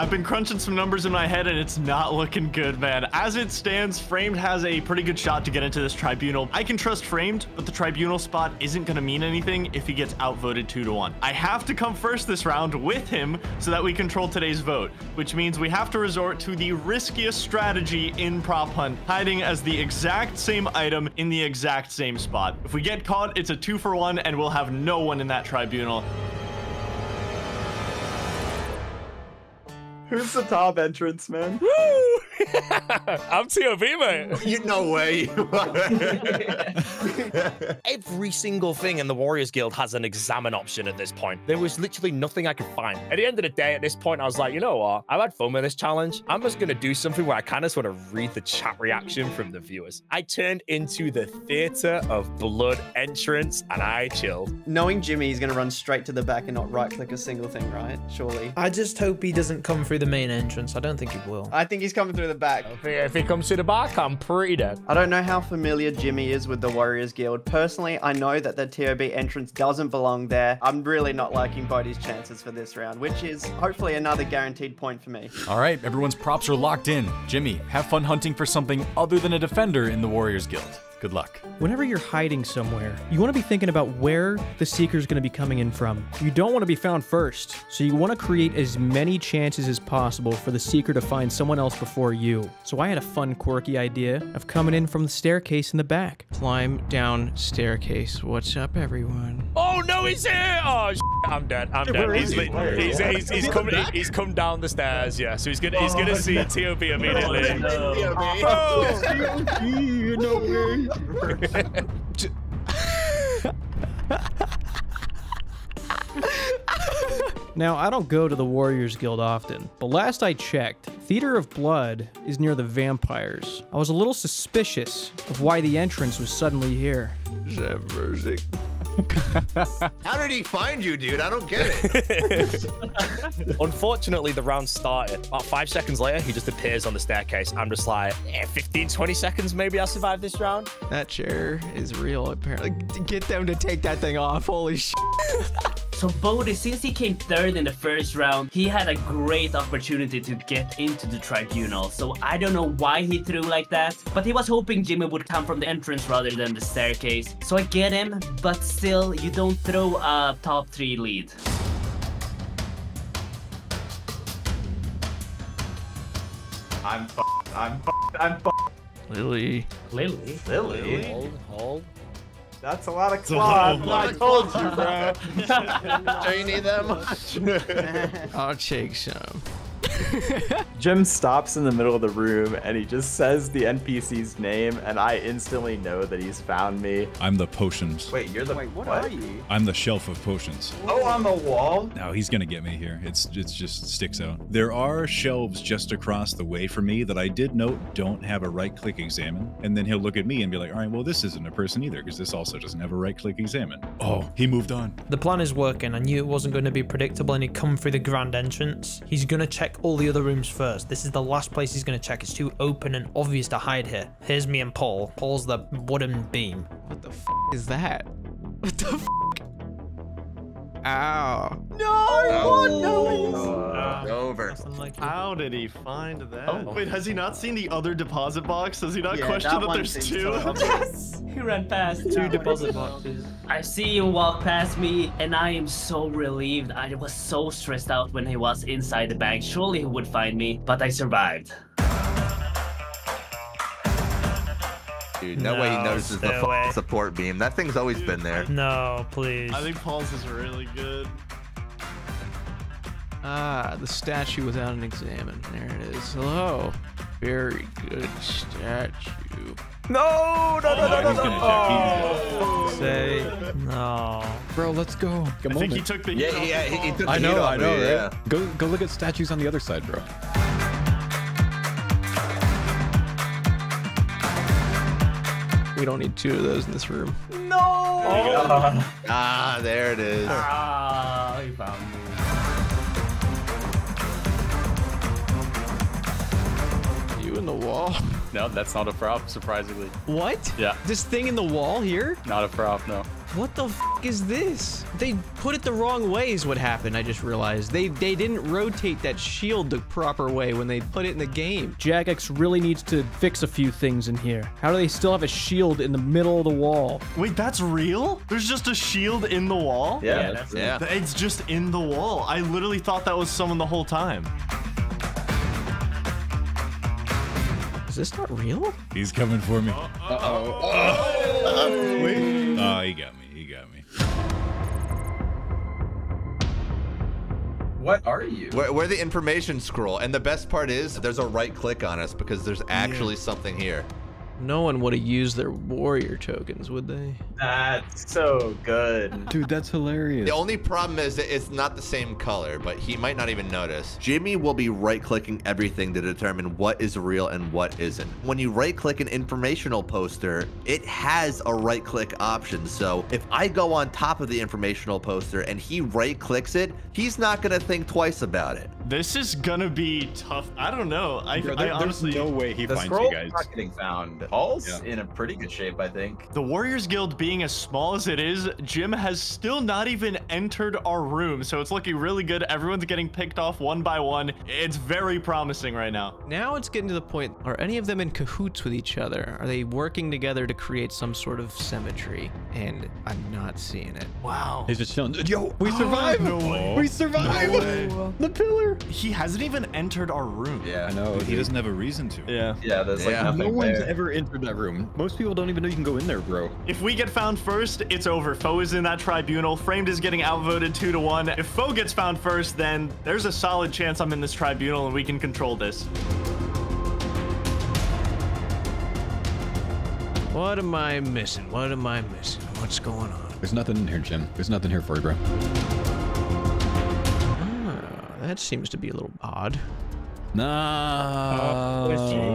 S9: I've been crunching some numbers in my head and it's not looking good, man. As it stands, Framed has a pretty good shot to get into this tribunal. I can trust Framed, but the tribunal spot isn't going to mean anything if he gets outvoted 2-1. I have to come first this round with him so that we control today's vote, which means we have to resort to the riskiest strategy in Prop Hunt, hiding as the exact same item in the exact same spot. If we get caught, it's a 2-for-1 and we'll have no one in that tribunal.
S2: Who's the top entrance, man?
S6: Woo! I'm TOB, mate.
S7: You no way you are.
S6: Every single thing in the Warriors Guild has an examine option at this point. There was literally nothing I could find. At the end of the day, at this point, I was like, you know what? I've had fun with this challenge. I'm just going to do something where I kind of sort of read the chat reaction from the viewers. I turned into the theater of blood entrance and I chilled.
S10: Knowing Jimmy, he's going to run straight to the back and not right-click a single thing, right? Surely.
S4: I just hope he doesn't come through the main entrance. I don't think he will.
S10: I think he's coming through the back.
S6: If he comes to the back, I'm pretty dead.
S10: I don't know how familiar Jimmy is with the Warriors Guild. Personally, I know that the TOB entrance doesn't belong there. I'm really not liking Bodhi's chances for this round, which is hopefully another guaranteed point for me.
S1: All right, everyone's props are locked in. Jimmy, have fun hunting for something other than a defender in the Warriors Guild. Good luck.
S8: Whenever you're hiding somewhere, you want to be thinking about where the Seeker's going to be coming in from. You don't want to be found first, so you want to create as many chances as possible for the Seeker to find someone else before you. So I had a fun, quirky idea of coming in from the staircase in the back. Climb down staircase. What's up, everyone?
S6: Oh, no, he's here! Oh, I'm dead. I'm dead. He's come down the stairs, yeah. So he's gonna see TOB immediately.
S12: No way.
S8: Now, I don't go to the Warriors Guild often, but last I checked, Theater of Blood is near the vampires. I was a little suspicious of why the entrance was suddenly here.
S7: How did he find you, dude? I don't get it.
S6: Unfortunately, the round started. About 5 seconds later, he just appears on the staircase. I'm just like, 15, 20 seconds, maybe I'll survive this round.
S11: That chair is real, apparently. Get them to take that thing off. Holy shit.
S5: So Bodhi, since he came third in the first round, he had a great opportunity to get into the tribunal. So I don't know why he threw like that, but he was hoping Jimmy would come from the entrance rather than the staircase. So I get him, but still, you don't throw a top 3 lead.
S2: I'm f***ed. I'm f***ed. I'm f***ed.
S11: Lily.
S6: Hold.
S2: That's a lot of claws. I told you, bro.
S7: Do you need that much?
S11: I'll take some.
S2: Jim stops in the middle of the room and he just says the NPC's name and I instantly know that he's found me.
S3: I'm the potions.
S2: Wait, you're the
S10: What are you?
S3: I'm the shelf of potions.
S2: Oh, on the wall?
S3: No, he's gonna get me here. It's just sticks out. There are shelves just across the way from me that I did note don't have a right-click examine, and then he'll look at me and be like, all right, well, this isn't a person either because this also doesn't have a right-click examine. Oh, he moved on.
S4: The plan is working. I knew it wasn't going to be predictable and he'd come through the grand entrance. He's going to check all the other rooms first. This is the last place he's going to check. It's too open and obvious to hide here. Here's me and Paul. Paul's the wooden beam.
S11: What the f is that? What the f? Ow.
S7: Over.
S9: How did he find that?
S10: Oh.
S9: Wait, has he not seen the other deposit box? Does he not
S10: Yeah,
S9: question
S10: that
S9: that
S10: one
S9: there's
S10: seems
S9: two?
S10: so obvious.
S5: He ran past 2 deposit boxes. I see him walk past me and I am so relieved. I was so stressed out when he was inside the bank. Surely he would find me, but I survived.
S7: Dude, no way he notices the
S5: no way.
S7: support beam. That thing's always been there.
S4: No, please.
S9: I think Paul's is really good.
S11: Ah, the statue without an examine. There it is. Hello. Very good statue.
S3: No, he's gonna check.
S4: Say no.
S12: Bro, let's go.
S9: I think he took the heat off the
S7: he
S9: ball.
S7: took
S12: I
S7: the
S12: know,
S7: heat off
S12: I know,
S7: me,
S12: right?
S7: yeah.
S12: Go look at statues on the other side, bro.
S11: We don't need 2 of those in this room.
S7: Ah, there it is.
S5: Ah, he found me.
S11: You in the wall.
S13: No, that's not a prop, surprisingly.
S11: What?
S13: Yeah.
S11: This thing in the wall here?
S13: Not a prop, no.
S11: What the f is this? They put it the wrong way is what happened, I just realized. They didn't rotate that shield the proper way when they put it in the game.
S8: Jagex really needs to fix a few things in here. How do they still have a shield in the middle of the wall?
S9: Wait, that's real? There's just a shield in the wall?
S2: Yeah,
S7: Yeah.
S9: It's just in the wall. I literally thought that was someone the whole time.
S11: Is this not real?
S3: He's coming for me. Wait. Oh, he got me. He got me.
S2: What are you?
S7: We're the information scroll, and the best part is there's a right click on us because there's actually something here.
S11: No one would have used their warrior tokens, would they?
S2: That's so good.
S12: Dude, that's hilarious.
S7: The only problem is that it's not the same color, but he might not even notice. Jimmy will be right-clicking everything to determine what is real and what isn't. When you right-click an informational poster, it has a right-click option. So if I go on top of the informational poster and he right-clicks it, he's not gonna think twice about it.
S9: This is gonna be tough. I don't know. I honestly,
S12: there's no way he
S2: The
S12: finds
S2: scroll's
S12: you guys.
S2: not getting found. Paul's in a pretty good shape, I think.
S9: the Warriors Guild being as small as it is, Jim has still not even entered our room. So it's looking really good. Everyone's getting picked off one by one. It's very promising right now.
S11: Now it's getting to the point, are any of them in cahoots with each other? Are they working together to create some sort of symmetry? And I'm not seeing it.
S9: Wow.
S12: He's just chilling. Yo, we survived.
S9: No way.
S12: We survived. The pillar.
S9: He hasn't even entered our room.
S2: Yeah.
S12: I know.
S3: He doesn't have a reason to.
S9: Yeah.
S2: Yeah, there's like
S7: Yeah.
S2: nothing
S12: No one's
S2: there.
S12: ever entered that room. Most people don't even know you can go in there, bro.
S9: If we get found first, it's over. Foe is in that tribunal. Framed is getting outvoted 2-1. If Foe gets found first, then there's a solid chance I'm in this tribunal and we can control this.
S11: What am I missing? What am I missing? What's going on?
S12: There's nothing in here, Jim. There's nothing here for you, bro.
S11: Ah, that seems to be a little odd.
S12: Nah. It's been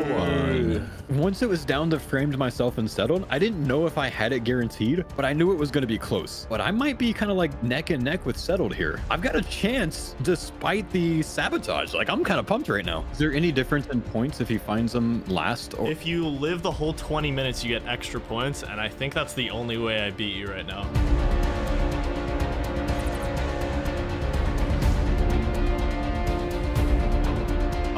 S12: fun. Once it was down to framed myself and settled, I didn't know if I had it guaranteed, but I knew it was going to be close. But I might be kind of like neck and neck with settled here. I've got a chance despite the sabotage. Like, I'm kind of pumped right now. Is there any difference in points if he finds them last? Or
S9: If you live the whole 20 minutes, you get extra points, and I think that's the only way I beat you right now.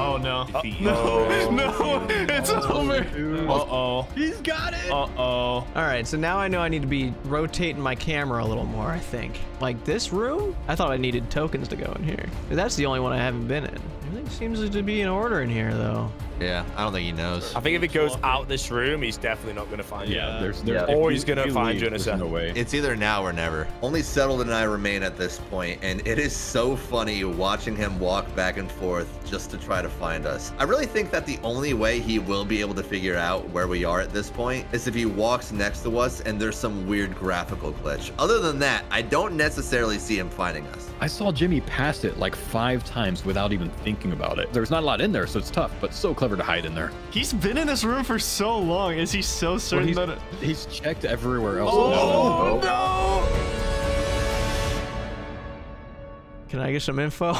S9: Oh no. No, it's over. Uh-oh.
S11: He's got it.
S9: Uh-oh.
S11: All right, so now I know I need to be rotating my camera a little more, I think. Like this room? I thought I needed tokens to go in here. That's the only one I haven't been in. Everything seems to be in order in here, though.
S7: Yeah, I don't think he knows.
S6: I think if it goes out this room, he's definitely not going to find you.
S12: there's
S6: Or he's gonna find you in a
S12: there's
S6: second.
S12: no way.
S7: It's either now or never. Only Settled and I remain at this point, and it is so funny watching him walk back and forth just to try to find us. I really think that the only way he will be able to figure out where we are at this point is if he walks next to us and there's some weird graphical glitch. Other than that, I don't necessarily see him finding us.
S12: I saw Jimmy pass it like 5 times without even thinking about it. There's not a lot in there, so it's tough, but so clever to hide in there.
S9: He's been in this room for so long. Is he so certain that it...
S12: He's checked everywhere else.
S9: Oh, no!
S11: Can I get some info?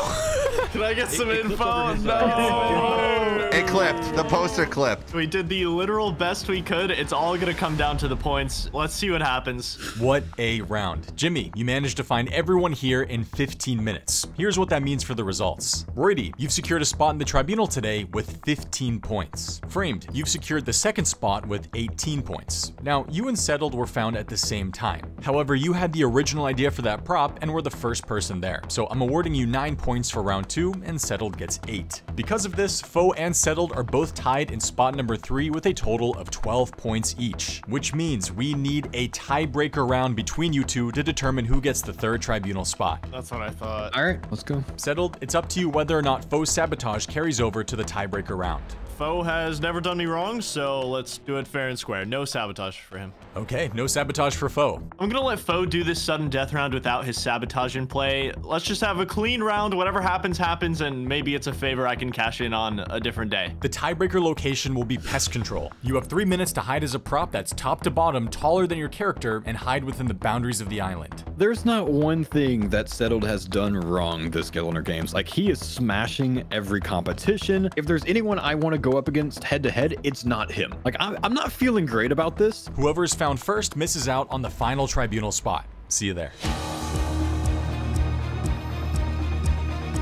S9: Can I get some info? No!
S7: It clipped. The poster clipped.
S9: We did the literal best we could. It's all gonna come down to the points. Let's see what happens.
S1: What a round. Jimmy, you managed to find everyone here in 15 minutes. Here's what that means for the results. Roydy, you've secured a spot in the tribunal today with 15 points. Framed, you've secured the second spot with 18 points. Now, you and Settled were found at the same time. However, you had the original idea for that prop and were the first person there. So I'm awarding you 9 points for round 2 and Settled gets 8. Because of this, Foe and Settled are both tied in spot number 3 with a total of 12 points each, which means we need a tiebreaker round between you two to determine who gets the third tribunal spot.
S9: That's what I thought.
S12: All right, let's go.
S1: Settled, it's up to you whether or not Foe's sabotage carries over to the tiebreaker round.
S9: Foe has never done me wrong, so let's do it fair and square. No sabotage for him.
S1: Okay, no sabotage for Foe.
S9: I'm gonna let Foe do this sudden death round without his sabotage in play. Let's just have a clean round. Whatever happens, happens, and maybe it's a favor I can cash in on a different day.
S1: The tiebreaker location will be pest control. You have 3 minutes to hide as a prop that's top to bottom, taller than your character, and hide within the boundaries of the island.
S12: There's not one thing that Settled has done wrong this Gielinor Games. Like, he is smashing every competition. If there's anyone I want to go up against head to head, it's not him. Like, I'm not feeling great about this.
S1: Whoever is found first misses out on the final tribunal spot. See you there.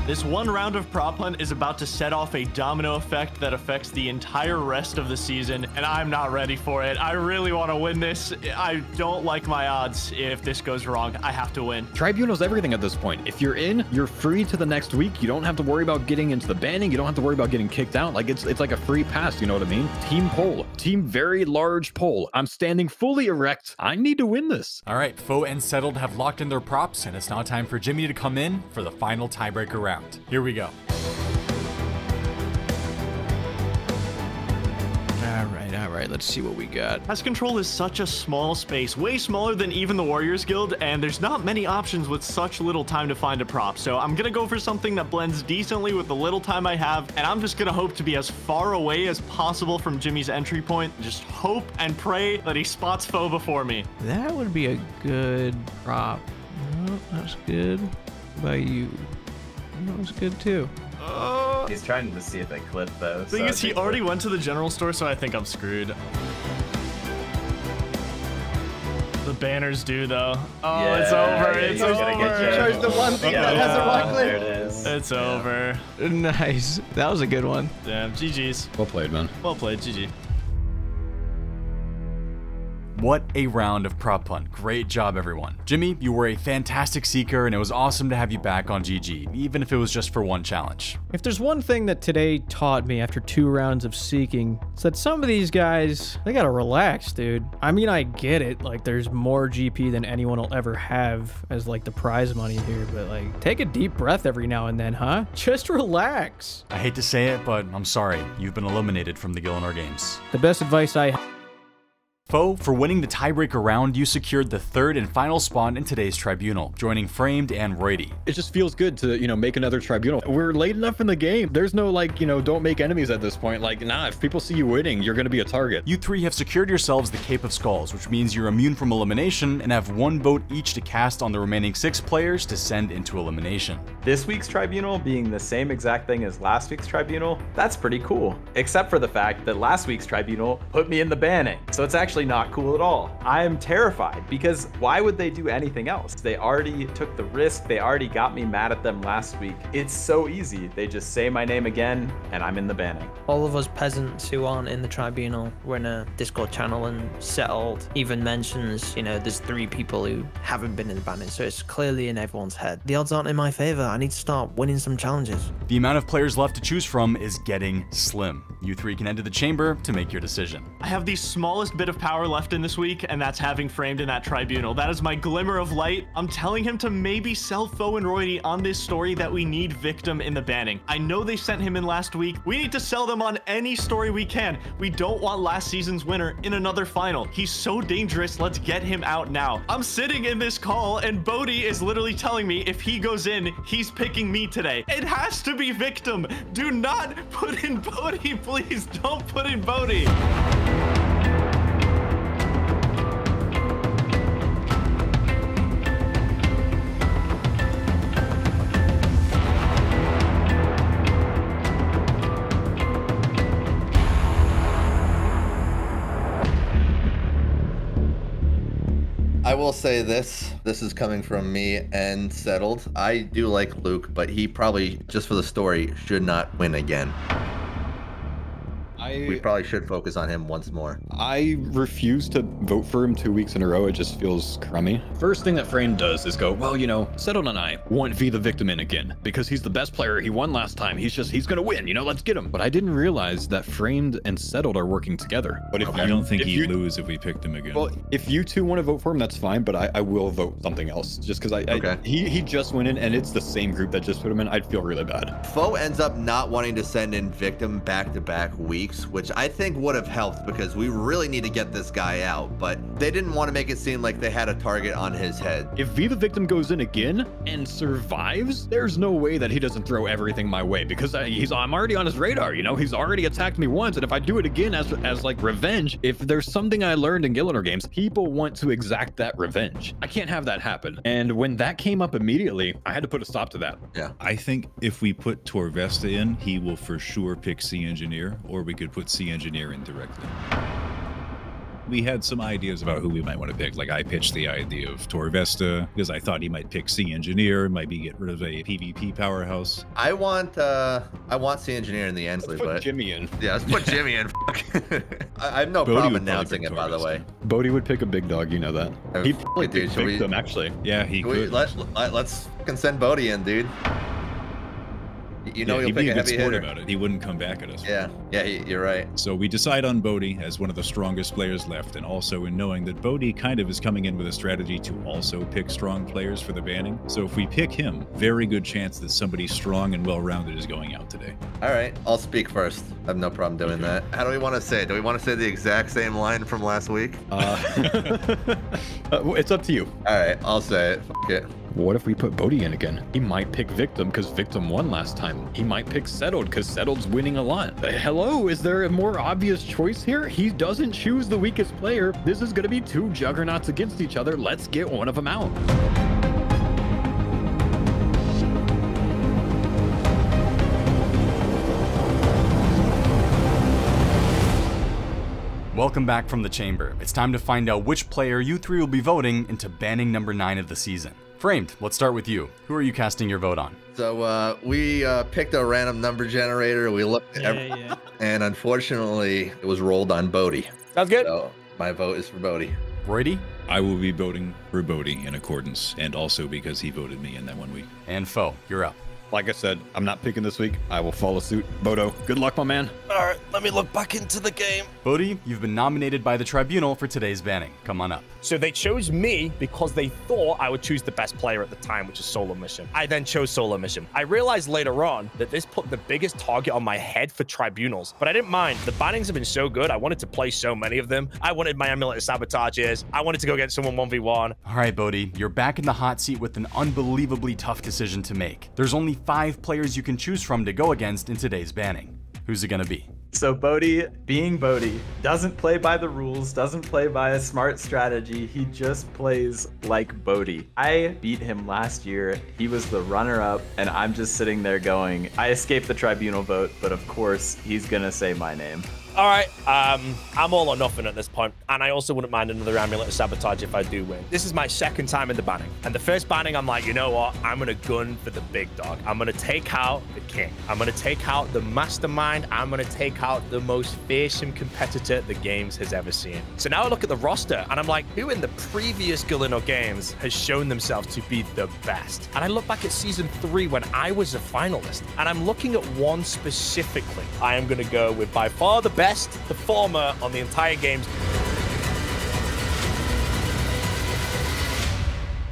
S9: This one round of prop hunt is about to set off a domino effect that affects the entire rest of the season, and I'm not ready for it. I really want to win this. I don't like my odds if this goes wrong. I have to win.
S12: Tribunal's everything at this point. If you're in, you're free to the next week. You don't have to worry about getting into the banning. You don't have to worry about getting kicked out. Like, it's like a free pass, you know what I mean? Team poll. Team very large poll. I'm standing fully erect. I need to win this.
S1: All right, Foe and Settled have locked in their props, and it's now time for Jimmy to come in for the final tiebreaker round. Here we go.
S11: All right, let's see what we got.
S9: Pest control is such a small space, way smaller than even the Warriors Guild, and there's not many options with such little time to find a prop. So I'm gonna go for something that blends decently with the little time I have, and I'm just gonna hope to be as far away as possible from Jimmy's entry point. Just hope and pray that he spots Foe before me.
S11: That would be a good prop. Oh, that's good. What about you? That was good too.
S2: He's trying to see if they clip though.
S9: Thing is, he already went to the general store, so I think I'm screwed. The banners do though. Oh, yeah, it's over. It's over.
S10: You chose the one thing that has a right click.
S2: There it is.
S9: It's over.
S11: Nice. That was a good one.
S9: Damn, GG's.
S12: Well played, man.
S9: Well played, GG.
S1: What a round of prop hunt. Great job, everyone. Jimmy, you were a fantastic seeker, and it was awesome to have you back on GG, even if it was just for one challenge.
S8: If there's one thing that today taught me after 2 rounds of seeking, it's that some of these guys, they gotta relax, dude. I mean, I get it. Like, there's more GP than anyone will ever have as, like, the prize money here, but, like, take a deep breath every now and then, huh? Just relax.
S1: I hate to say it, but I'm sorry. You've been eliminated from the Gielinor Games.
S8: The best advice I
S1: Foe, for winning the tiebreaker round, you secured the 3rd and final spot in today's tribunal, joining Framed and Roydy.
S12: It just feels good to, you know, make another tribunal. We're late enough in the game. There's no, like, you know, don't make enemies at this point. Like, nah, if people see you winning, you're going to be a target.
S1: You 3 have secured yourselves the Cape of Skulls, which means you're immune from elimination and have 1 vote each to cast on the remaining 6 players to send into elimination.
S2: This week's tribunal being the same exact thing as last week's tribunal, that's pretty cool. Except for the fact that last week's tribunal put me in the banning. So it's actually not cool at all. I am terrified because why would they do anything else? They already took the risk. They already got me mad at them last week. It's so easy. They just say my name again and I'm in the banning.
S4: All of us peasants who aren't in the tribunal, we're in a Discord channel, and Settled even mentions, you know, there's 3 people who haven't been in the banning, so it's clearly in everyone's head. The odds aren't in my favor. I need to start winning some challenges.
S1: The amount of players left to choose from is getting slim. You 3 can enter the chamber to make your decision.
S9: I have the smallest bit of power left in this week, and that's having Framed in that tribunal. That is my glimmer of light. I'm telling him to maybe sell Foe and Roydy on this story that we need Victim in the banning. I know they sent him in last week. We need to sell them on any story we can. We don't want last season's winner in another final. He's so dangerous. Let's get him out now. I'm sitting in this call, and Bodhi is literally telling me if he goes in, he's picking me today. It has to be Victim. Do not put in Bodhi, please. Don't put in Bodhi.
S7: I will say this is coming from me and Settled. I do like Luke, but he probably, just for the story, should not win again. we probably should focus on him once more.
S12: I refuse to vote for him 2 weeks in a row. It just feels crummy. First thing that Frame does is go, well, you know, Settled and I want V the Victim in again because he's the best player. He won last time. He's gonna win, you know, let's get him. But I didn't realize that Framed and Settled are working together. But
S3: I don't think he'd lose if we picked him again.
S12: Well, if you two want to vote for him, that's fine, but I will vote something else just because he just went in and it's the same group that just put him in. I'd feel really bad.
S7: Foe ends up not wanting to send in Victim back-to-back weeks, which I think would have helped because we really need to get this guy out, but they didn't want to make it seem like they had a target on his head.
S12: If V the Victim goes in again and survives, there's no way that he doesn't throw everything my way because I'm already on his radar, you know? He's already attacked me once, and if I do it again as like revenge, if there's something I learned in Gielinor Games, people want to exact that revenge. I can't have that happen. And when that came up immediately, I had to put a stop to that.
S7: Yeah.
S3: I think if we put Torvesta in, he will for sure pick C Engineer, or we could put C Engineer in directly. We had some ideas about who we might want to pick. Like I pitched the idea of Torvesta because I thought he might pick C Engineer, maybe get rid of a PvP powerhouse.
S7: I want C Engineer in the end,
S12: Let's put Jimmy in.
S7: Yeah, let's put Jimmy in. I have no problem announcing it, by the way.
S12: Bodhi would pick a big dog, you know that. He'd probably pick Victim, actually.
S3: Yeah, he could.
S7: Let's fucking send Bodhi in, dude. You know,
S3: he'd
S7: he'll pick
S3: be
S7: a
S3: a good
S7: heavy
S3: sport
S7: hitter.
S3: about it. He wouldn't come back at us.
S7: Yeah, you're right.
S3: So we decide on Bodhi as one of the strongest players left, and also in knowing that Bodhi kind of is coming in with a strategy to also pick strong players for the banning. So if we pick him, very good chance that somebody strong and well-rounded is going out today.
S7: All right, I'll speak first. I have no problem doing that. How do we want to say it? Do we want to say the exact same line from last week?
S12: It's up to you.
S7: All right, I'll say it. Fuck it.
S12: What if we put Bodhi in again? He might pick Victim because Victim won last time. He might pick Settled because Settled's winning a lot. Hello, is there a more obvious choice here? He doesn't choose the weakest player. This is going to be two juggernauts against each other. Let's get one of them out.
S1: Welcome back from the chamber. It's time to find out which player you three will be voting into banning number 9 of the season. Framed, let's start with you. Who are you casting your vote on?
S7: So we picked a random number generator. We looked at and unfortunately it was rolled on Bodhi.
S6: Sounds good.
S7: So my vote is for Bodhi.
S1: Roydy?
S3: I will be voting for Bodhi in accordance, and also because he voted me in that 1 week.
S1: And Foe, you're up.
S12: Like I said, I'm not picking this week. I will follow suit. Bodo, good luck, my man.
S6: All right, let me look back into the game.
S1: Bodhi, you've been nominated by the tribunal for today's banning. Come on up.
S6: So they chose me because they thought I would choose the best player at the time, which is Solo Mission. I then chose Solo Mission. I realized later on that this put the biggest target on my head for tribunals, but I didn't mind. The bannings have been so good. I wanted to play so many of them. I wanted my Amulet of Sabotages. I wanted to go against someone 1v1.
S1: All right, Bodhi, you're back in the hot seat with an unbelievably tough decision to make. There's only 5 players you can choose from to go against in today's banning. Who's it gonna be?
S2: So Bodhi, being Bodhi, doesn't play by the rules, doesn't play by a smart strategy. He just plays like Bodhi. I beat him last year. He was the runner-up, and I'm just sitting there going, I escaped the tribunal vote, but of course, he's gonna say my name.
S6: All right, I'm all or nothing at this point, and I also wouldn't mind another Amulet of Sabotage if I do win. This is my second time in the banning, and the first banning, I'm like, you know what? I'm gonna gun for the big dog. I'm gonna take out the king. I'm gonna take out the mastermind. I'm gonna take out the most fearsome competitor the games has ever seen. So now I look at the roster, and I'm like, who in the previous Gielinor Games has shown themselves to be the best? And I look back at season 3 when I was a finalist, and I'm looking at one specifically. I am gonna go with by far the best performer on the entire games.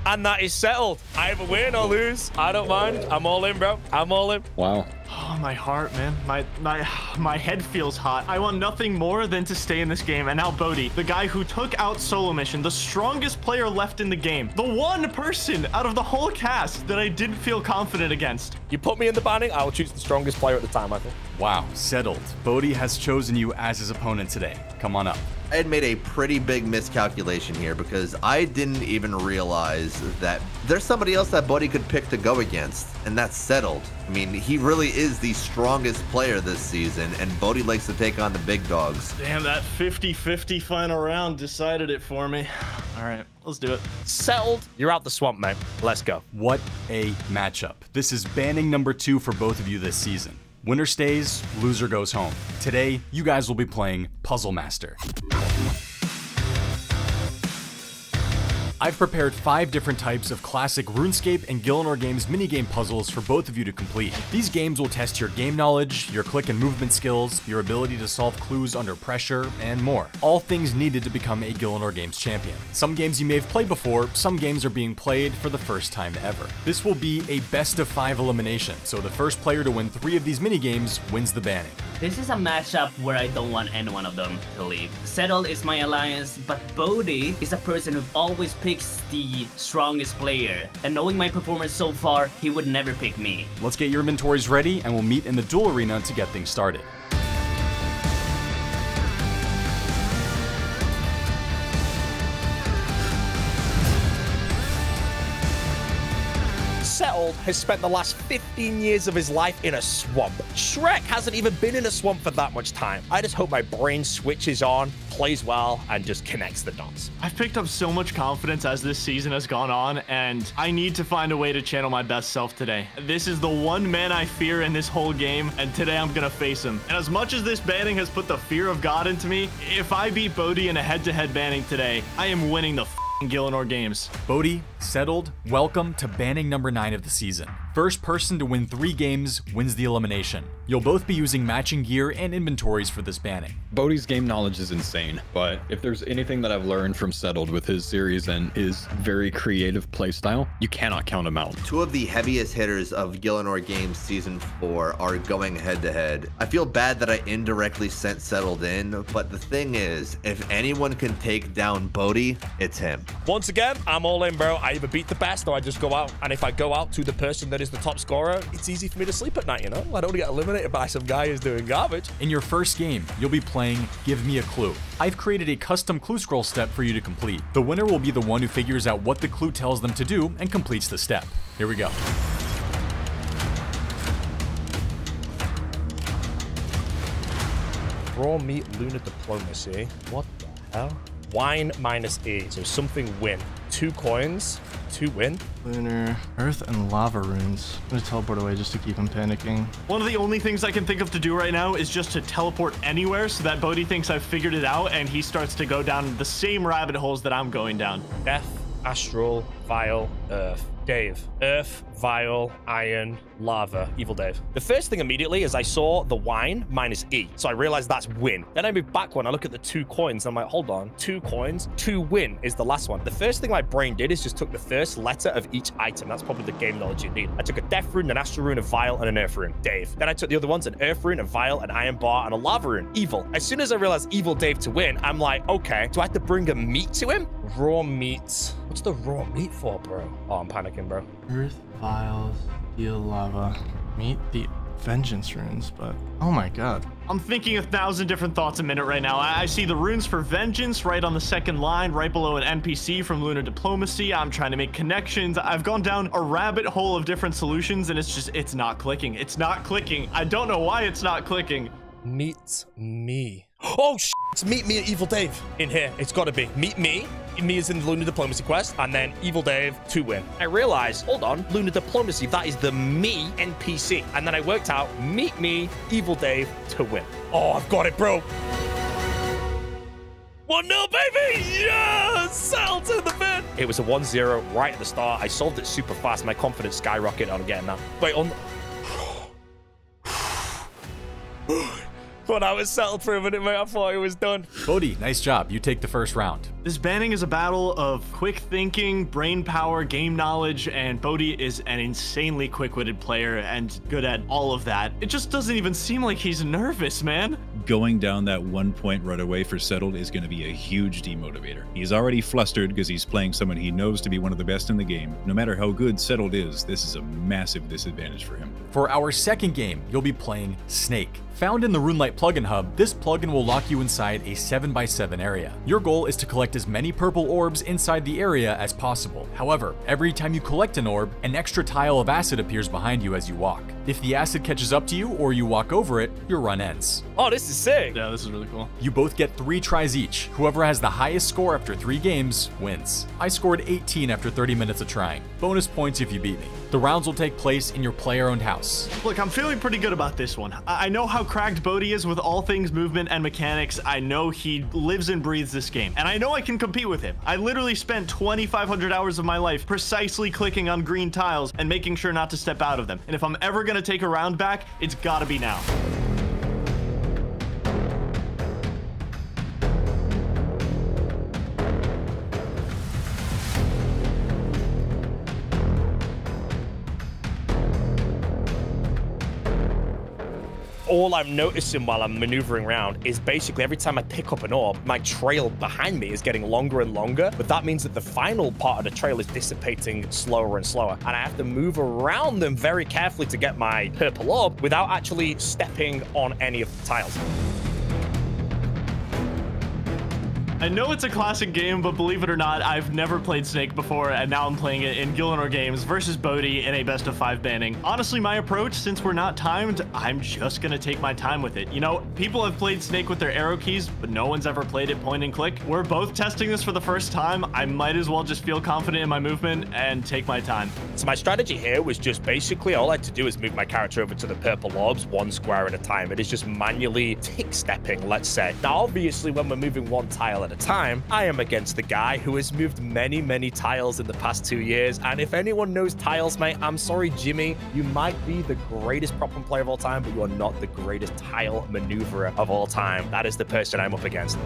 S6: And that is settled. I either win or lose. I don't mind. I'm all in, bro. I'm all in.
S12: Wow.
S9: Oh, my heart, man. My head feels hot. I want nothing more than to stay in this game. And now Bodhi, the guy who took out Solo Mission, the strongest player left in the game, the one person out of the whole cast that I didn't feel confident against.
S6: You put me in the banning, I will choose the strongest player at the time, I think.
S1: Wow, settled. Bodhi has chosen you as his opponent today. Come on up.
S7: I had made a pretty big miscalculation here because I didn't even realize that there's somebody else that Bodhi could pick to go against, and that's Settled. I mean, he really is the strongest player this season, and Bodhi likes to take on the big dogs.
S9: Damn, that 50-50 final round decided it for me. All right, let's do it.
S6: Settled. You're out the swamp, mate. Let's go.
S1: What a matchup. This is banning number 2 for both of you this season. Winner stays, loser goes home. Today, you guys will be playing Puzzle Master. I've prepared 5 different types of classic RuneScape and Gielinor Games minigame puzzles for both of you to complete. These games will test your game knowledge, your click and movement skills, your ability to solve clues under pressure, and more. All things needed to become a Gielinor Games champion. Some games you may have played before, some games are being played for the first time ever. This will be a best of 5 elimination, so the first player to win 3 of these minigames wins the banning.
S5: This is a matchup where I don't want any one of them to leave. Settled is my alliance, but Bodhi is a person who always picks the strongest player. And knowing my performance so far, he would never pick me.
S1: Let's get your inventories ready and we'll meet in the duel arena to get things started.
S6: Settled has spent the last 15 years of his life in a swamp. Shrek hasn't even been in a swamp for that much time. I just hope my brain switches on, plays well, and just connects the dots.
S9: I've picked up so much confidence as this season has gone on, and I need to find a way to channel my best self today. This is the one man I fear in this whole game, and today I'm gonna face him. And as much as this banning has put the fear of God into me, if I beat Bodhi in a head-to-head banning today, I am winning the Gielinor Games.
S1: Bodhi, Settled, welcome to banning number 9 of the season. First person to win 3 games wins the elimination. You'll both be using matching gear and inventories for this banning.
S12: Bodhi's game knowledge is insane, but if there's anything that I've learned from Settled with his series and his very creative playstyle, you cannot count him out.
S7: 2 of the heaviest hitters of Gielinor Games Season 4 are going head-to-head. I feel bad that I indirectly sent Settled in, but the thing is, if anyone can take down Bodhi, it's him.
S6: Once again, I'm all in, bro. I either beat the best or I just go out. And if I go out to the person that is the top scorer, it's easy for me to sleep at night, you know? I don't get eliminated by some guy who's doing garbage.
S1: In your first game, you'll be playing Give Me a Clue. I've created a custom clue scroll step for you to complete. The winner will be the one who figures out what the clue tells them to do and completes the step. Here we go.
S6: Raw meat lunar diplomacy. What the hell? Wine minus E. So something win. 2 coins. 2 win.
S14: Lunar, earth, and lava runes. I'm gonna teleport away just to keep him panicking.
S9: One of the only things I can think of to do right now is just to teleport anywhere so that Bodhi thinks I've figured it out and he starts to go down the same rabbit holes that I'm going down.
S6: Death, astral, vile, earth. Dave. Earth, Vial, Iron, Lava, Evil Dave. The first thing immediately is I saw the wine minus E. So I realized that's win. Then I moved back one. I look at the 2 coins. And I'm like, hold on. 2 coins. 2 win is the last one. The first thing my brain did is just took the first letter of each item. That's probably the game knowledge you need. I took a Death rune, an Astral rune, a Vial, and an Earth rune. Dave. Then I took the other ones, an Earth rune, a Vial, an Iron bar, and a Lava rune. Evil. As soon as I realized Evil Dave to win, I'm like, okay, do I have to bring a meat to him? Raw meat. What's the raw meat for, bro? Oh, I'm panicking, bro.
S14: Earth, vials, steel, lava. Meet the vengeance runes, but oh my god.
S9: I'm thinking 1,000 different thoughts a minute right now. I see the runes for vengeance right on the second line, right below an NPC from Lunar Diplomacy. I'm trying to make connections. I've gone down a rabbit hole of different solutions and it's not clicking. It's not clicking. I don't know why it's not clicking.
S6: Meet me. Oh, it's meet me at Evil Dave in here. It's got to be. Meet me. Me is in the Lunar Diplomacy quest, and then Evil Dave to win. I realized, hold on, Lunar Diplomacy, that is the me NPC. And then I worked out, meet me, Evil Dave to win. Oh, I've got it, bro. 1-0, baby! Yes! Settled to the bin! It was a 1-0 right at the start. I solved it super fast. My confidence skyrocketed on getting that. Wait, on... But I was settled for a minute, mate. I thought it was done.
S1: Bodhi, nice job. You take the first round.
S9: This banning is a battle of quick thinking, brain power, game knowledge, and Bodhi is an insanely quick-witted player and good at all of that. It just doesn't even seem like he's nervous, man.
S3: Going down that 1-point right away for Settled is going to be a huge demotivator. He's already flustered because he's playing someone he knows to be one of the best in the game. No matter how good Settled is, this is a massive disadvantage for him.
S1: For our second game, you'll be playing Snake. Found in the RuneLite plugin hub, this plugin will lock you inside a 7x7 area. Your goal is to collect as many purple orbs inside the area as possible. However, every time you collect an orb, an extra tile of acid appears behind you as you walk. If the acid catches up to you or you walk over it, your run ends.
S6: Oh, this is sick.
S9: Yeah, this is really cool.
S1: You both get 3 tries each. Whoever has the highest score after 3 games wins. I scored 18 after 30 minutes of trying. Bonus points if you beat me. The rounds will take place in your player-owned house.
S9: Look, I'm feeling pretty good about this one. I know how cracked Bodhi is with all things movement and mechanics. I know he lives and breathes this game, and I know I can compete with him. I literally spent 2,500 hours of my life precisely clicking on green tiles and making sure not to step out of them. And if I'm ever gonna take a round back, it's gotta be now.
S6: All I'm noticing while I'm maneuvering around is basically every time I pick up an orb, my trail behind me is getting longer and longer, but that means that the final part of the trail is dissipating slower and slower, and I have to move around them very carefully to get my purple orb without actually stepping on any of the tiles.
S9: I know it's a classic game, but believe it or not, I've never played Snake before, and now I'm playing it in Gielinor Games versus Bodhi in a best of 5 banning. Honestly, my approach, since we're not timed, I'm just gonna take my time with it. You know, people have played Snake with their arrow keys, but no one's ever played it point and click. We're both testing this for the first time. I might as well just feel confident in my movement and take my time.
S6: So my strategy here was just basically all I had to do is move my character over to the purple orbs 1 square at a time. It is just manually tick stepping, let's say. Now, obviously, when we're moving 1 tile at a time, I am against the guy who has moved many, many tiles in the past 2 years. And if anyone knows tiles, mate, I'm sorry, Jimmy. You might be the greatest prop and player of all time, but you are not the greatest tile maneuverer of all time. That is the person I'm up against.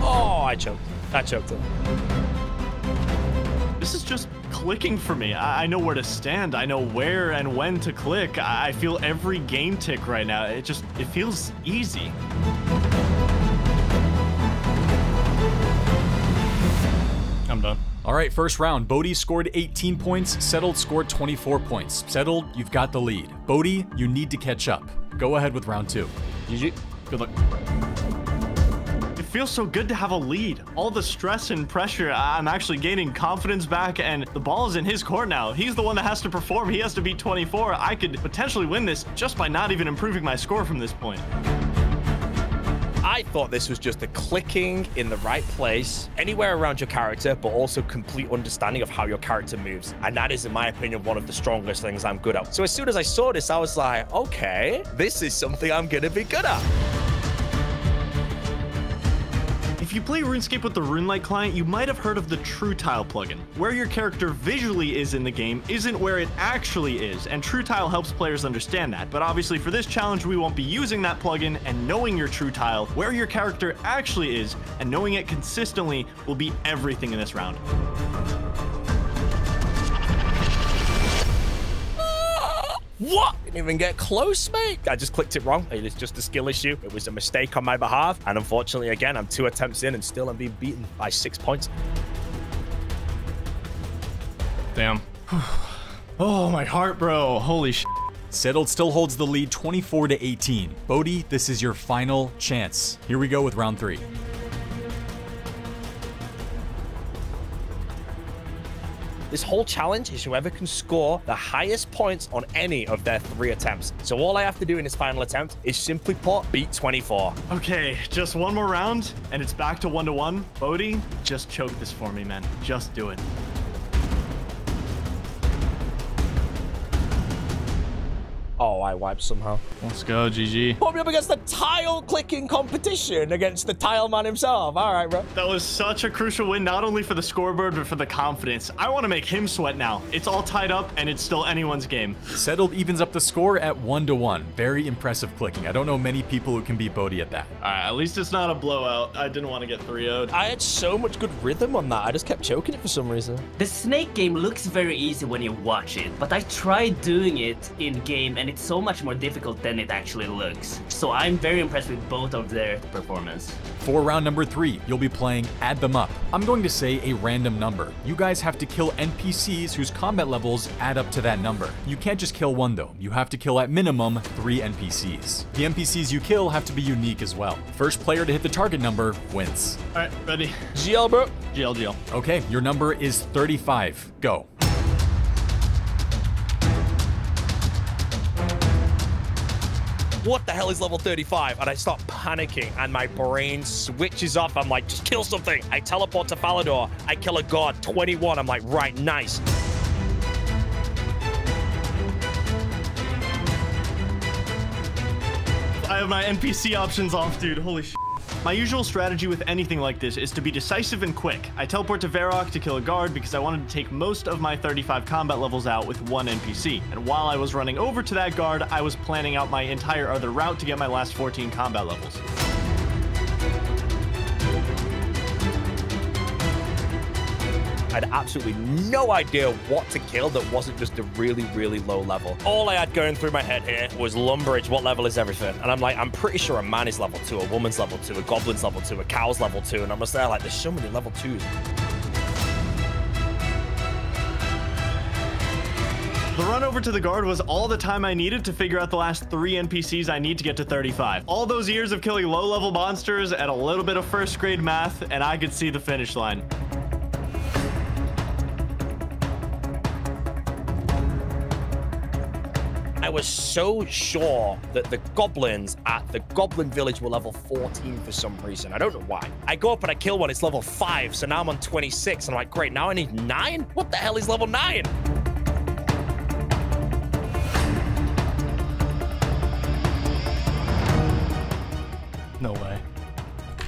S6: Oh, I choked. I choked him.
S9: This is just clicking for me. I know where to stand. I know where and when to click. I feel every game tick right now. It feels easy.
S13: I'm done.
S1: All right, first round. Bodhi scored 18 points. Settled scored 24 points. Settled, you've got the lead. Bodhi, you need to catch up. Go ahead with round 2.
S6: GG.
S9: Good luck. It feels so good to have a lead. All the stress and pressure, I'm actually gaining confidence back, and the ball is in his court now. He's the one that has to perform. He has to beat 24. I could potentially win this just by not even improving my score from this point.
S6: I thought this was just a clicking in the right place, anywhere around your character, but also complete understanding of how your character moves. And that is, in my opinion, one of the strongest things I'm good at. So as soon as I saw this, I was like, okay, this is something I'm gonna be good at.
S9: If you play RuneScape with the RuneLite client, you might have heard of the True Tile plugin. Where your character visually is in the game isn't where it actually is, and True Tile helps players understand that. But obviously for this challenge, we won't be using that plugin, and knowing your True Tile, where your character actually is, and knowing it consistently will be everything in this round.
S6: What? Didn't even get close, mate. I just clicked it wrong. It is just a skill issue. It was a mistake on my behalf. And unfortunately, again, I'm 2 attempts in and still I'm being beaten by 6 points.
S13: Damn. Oh, my heart, bro. Holy shit.
S1: Settled still holds the lead 24-18. Bodhi, this is your final chance. Here we go with round 3.
S6: This whole challenge is whoever can score the highest points on any of their 3 attempts. So all I have to do in this final attempt is simply put, beat 24.
S9: Okay, just one more round, and it's back to 1-1. Bodhi, just choke this for me, man. Just do it.
S6: Oh, I wiped somehow.
S13: Let's go, GG.
S6: Put me up against the tile clicking competition against the tile man himself. All right, bro.
S9: That was such a crucial win, not only for the scoreboard, but for the confidence. I want to make him sweat now. It's all tied up, and it's still anyone's game.
S1: Settled evens up the score at 1-1. Very impressive clicking. I don't know many people who can beat Bodhi at that.
S9: All right, at least it's not a blowout. I didn't want to get 3-0'd.
S6: I had so much good rhythm on that. I just kept choking it for some reason.
S5: The Snake game looks very easy when you watch it, but I tried doing it in game and it's so much more difficult than it actually looks. So I'm very impressed with both of their performance.
S1: For round number 3, you'll be playing Add Them Up. I'm going to say a random number. You guys have to kill NPCs whose combat levels add up to that number. You can't just kill one though. You have to kill at minimum 3 NPCs. The NPCs you kill have to be unique as well. First player to hit the target number wins.
S9: All right, ready?
S6: GL, bro.
S9: GL.
S1: Okay, your number is 35. Go.
S6: what the hell is level 35? And I start panicking and my brain switches off. I'm like, just kill something. I teleport to Falador. I kill a god, 21. I'm like, right, nice.
S9: I have my NPC options off, dude. Holy shit. My usual strategy with anything like this is to be decisive and quick. I teleport to Varrock to kill a guard because I wanted to take most of my 35 combat levels out with one NPC. And while I was running over to that guard, I was planning out my entire other route to get my last 14 combat levels.
S6: I had absolutely no idea what to kill that wasn't just a really, really low level. All I had going through my head here was Lumbridge, what level is everything? And I'm like, I'm pretty sure a man is level 2, a woman's level 2, a goblin's level 2, a cow's level 2, and I'm just there like, there's so many level 2s.
S9: The run over to the guard was all the time I needed to figure out the last 3 NPCs I need to get to 35. All those years of killing low-level monsters and a little bit of first-grade math, and I could see the finish line.
S6: I was so sure that the goblins at the goblin village were level 14 for some reason. I don't know why. I go up and I kill one, it's level 5, so now I'm on 26. And I'm like, great, now I need 9? What the hell is level 9?
S13: No way.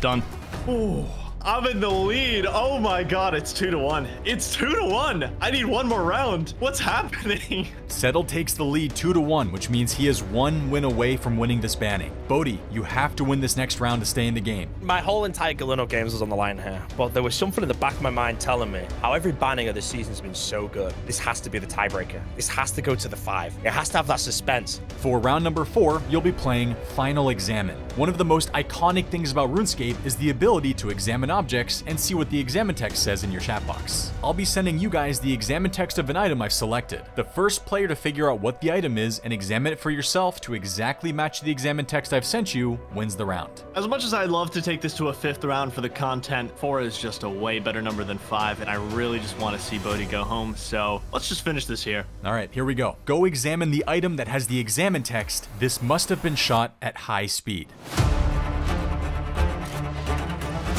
S13: Done.
S9: Ooh. I'm in the lead. Oh my god, it's 2-1. It's 2-1. I need one more round. What's happening?
S1: Settle takes the lead 2-1, which means he is 1 win away from winning this banning. Bodhi, you have to win this next round to stay in the game.
S6: My whole entire Gielinor Games was on the line here, but there was something in the back of my mind telling me how every banning of this season has been so good. This has to be the tiebreaker. This has to go to the 5. It has to have that suspense.
S1: For round number 4, you'll be playing Final Examine. One of the most iconic things about RuneScape is the ability to examine objects and see what the examine text says in your chat box. I'll be sending you guys the examine text of an item I've selected. The first player to figure out what the item is and examine it for yourself to exactly match the examine text I've sent you wins the round.
S9: As much as I'd love to take this to a 5th round for the content, 4 is just a way better number than 5, and I really just want to see Bodhi go home, so let's just finish this here.
S1: All right, here we go. Go examine the item that has the examine text. This must have been shot at high speed.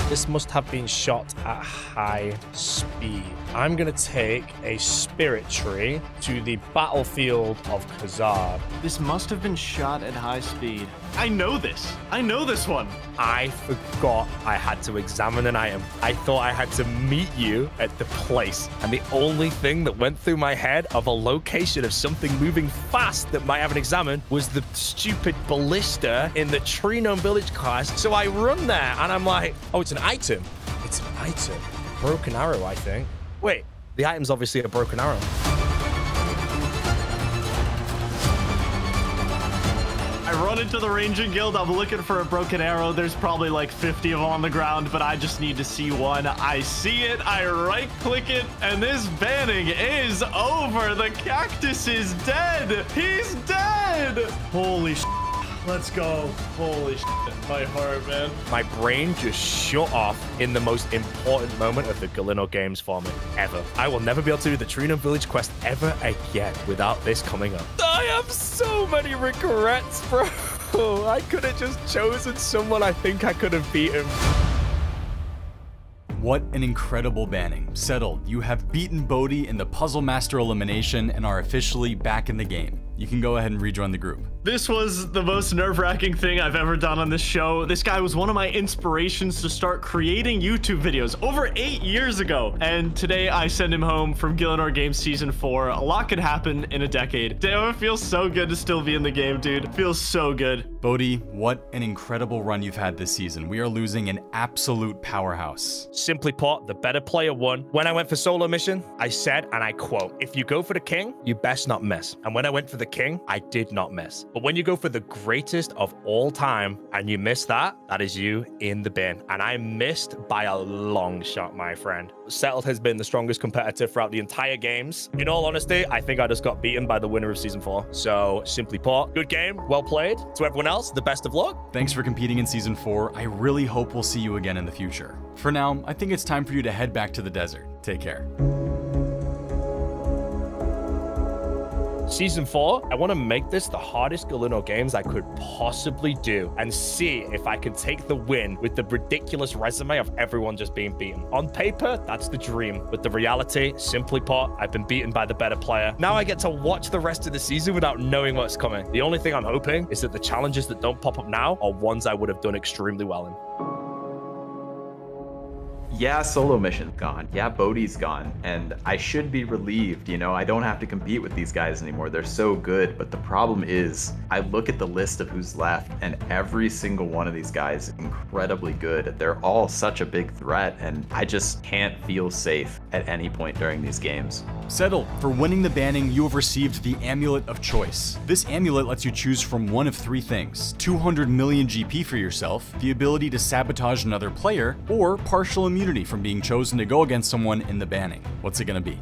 S6: This must have been shot at high speed. I'm gonna take a spirit tree to the battlefield of Khazad.
S9: This must have been shot at high speed. I know this. I know this one.
S6: I forgot I had to examine an item. I thought I had to meet you at the place. And the only thing that went through my head of a location of something moving fast that might have an examine was the stupid ballista in the Tree Gnome Village class. So I run there and I'm like, oh, it's an item. It's an item. Broken arrow, I think. Wait, the item's obviously a broken arrow.
S9: I run into the Ranging Guild. I'm looking for a broken arrow. There's probably like 50 of them on the ground, but I just need to see one. I see it. I right-click it, and this banning is over. The cactus is dead. He's dead. Holy shit. Let's go. Holy shit. My heart, man.
S6: My brain just shut off in the most important moment of the Gielinor Games for me, ever. I will never be able to do the Tree Gnome Village quest ever again without this coming up. I have so many regrets, bro. I could have just chosen someone I think I could have beaten.
S1: What an incredible banning. Settled, you have beaten Bodhi in the Puzzle Master elimination and are officially back in the game. You can go ahead and rejoin the group.
S9: This was the most nerve-wracking thing I've ever done on this show. This guy was one of my inspirations to start creating YouTube videos over 8 years ago. And today I send him home from Gielinor Games Season 4. A lot could happen in a decade. Damn, it feels so good to still be in the game, dude. It feels so good.
S1: Bodhi, what an incredible run you've had this season. We are losing an absolute powerhouse.
S6: Simply put, the better player won. When I went for solo mission, I said, and I quote, if you go for the king, you best not miss. And when I went for the king, I did not miss. But when you go for the greatest of all time and you miss that, that is you in the bin. And I missed by a long shot, my friend. Settled has been the strongest competitor throughout the entire games. In all honesty, I think I just got beaten by the winner of Season 4. So, simply put, good game, well played. To everyone else, the best of luck.
S1: Thanks for competing in Season 4. I really hope we'll see you again in the future. For now, I think it's time for you to head back to the desert. Take care.
S6: Season 4, I want to make this the hardest Gielinor Games I could possibly do and see if I can take the win with the ridiculous resume of everyone just being beaten. On paper, that's the dream, but the reality, simply put, I've been beaten by the better player. Now I get to watch the rest of the season without knowing what's coming. The only thing I'm hoping is that the challenges that don't pop up now are ones I would have done extremely well in.
S2: Yeah, solo mission's gone. Yeah, Bodhi's gone. And I should be relieved, you know, I don't have to compete with these guys anymore. They're so good. But the problem is, I look at the list of who's left, and every single one of these guys is incredibly good. They're all such a big threat, and I just can't feel safe at any point during these games.
S1: Settle. For winning the banning, you have received the Amulet of Choice. This amulet lets you choose from one of three things: 200 million GP for yourself, the ability to sabotage another player, or partial immunity from being chosen to go against someone in the banning. What's it gonna be?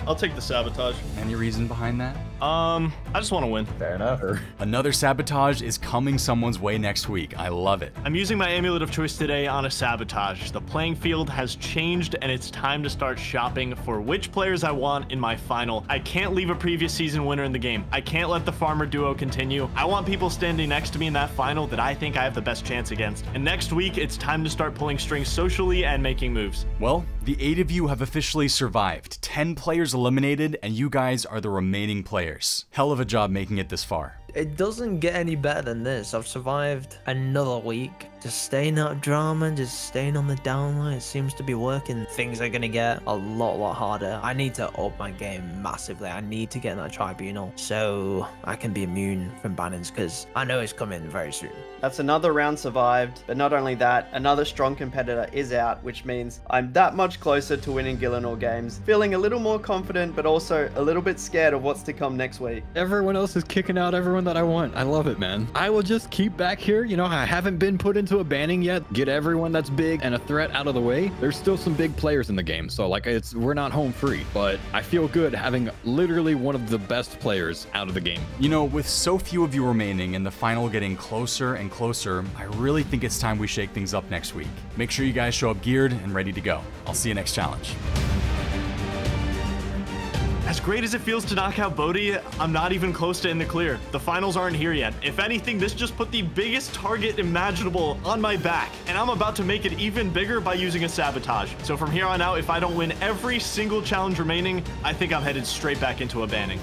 S9: I'll take the sabotage.
S1: Any reason behind that?
S9: I just want to win.
S2: Fair enough.
S1: Another sabotage is coming someone's way next week. I love it.
S9: I'm using my amulet of choice today on a sabotage. The playing field has changed, and it's time to start shopping for which players I want in my final. I can't leave a previous season winner in the game. I can't let the farmer duo continue. I want people standing next to me in that final that I think I have the best chance against. And next week, it's time to start pulling strings socially and making moves.
S1: Well, the 8 of you have officially survived. 10 players eliminated, and you guys are the remaining players. Hell of a job making it this far.
S4: It doesn't get any better than this. I've survived another week. Just staying out of drama, just staying on the downline. It seems to be working. Things are going to get a lot harder. I need to up my game massively. I need to get in that tribunal so I can be immune from bannings, because I know it's coming very soon.
S10: That's another round survived, but not only that, another strong competitor is out, which means I'm that much closer to winning Gielinor Games. Feeling a little more confident, but also a little bit scared of what's to come next week.
S12: Everyone else is kicking out everyone that I want. I love it, man. I will just keep back here. You know, I haven't been put into a banning yet. Get everyone that's big and a threat out of the way. There's still some big players in the game, so like we're not home free, but I feel good having literally one of the best players out of the game.
S1: You know, with so few of you remaining and the final getting closer and closer, I really think it's time we shake things up next week. Make sure you guys show up geared and ready to go. I'll see you next challenge.
S9: As great as it feels to knock out Bodhi, I'm not even close to in the clear. The finals aren't here yet. If anything, this just put the biggest target imaginable on my back, and I'm about to make it even bigger by using a sabotage. So from here on out, if I don't win every single challenge remaining, I think I'm headed straight back into a banning.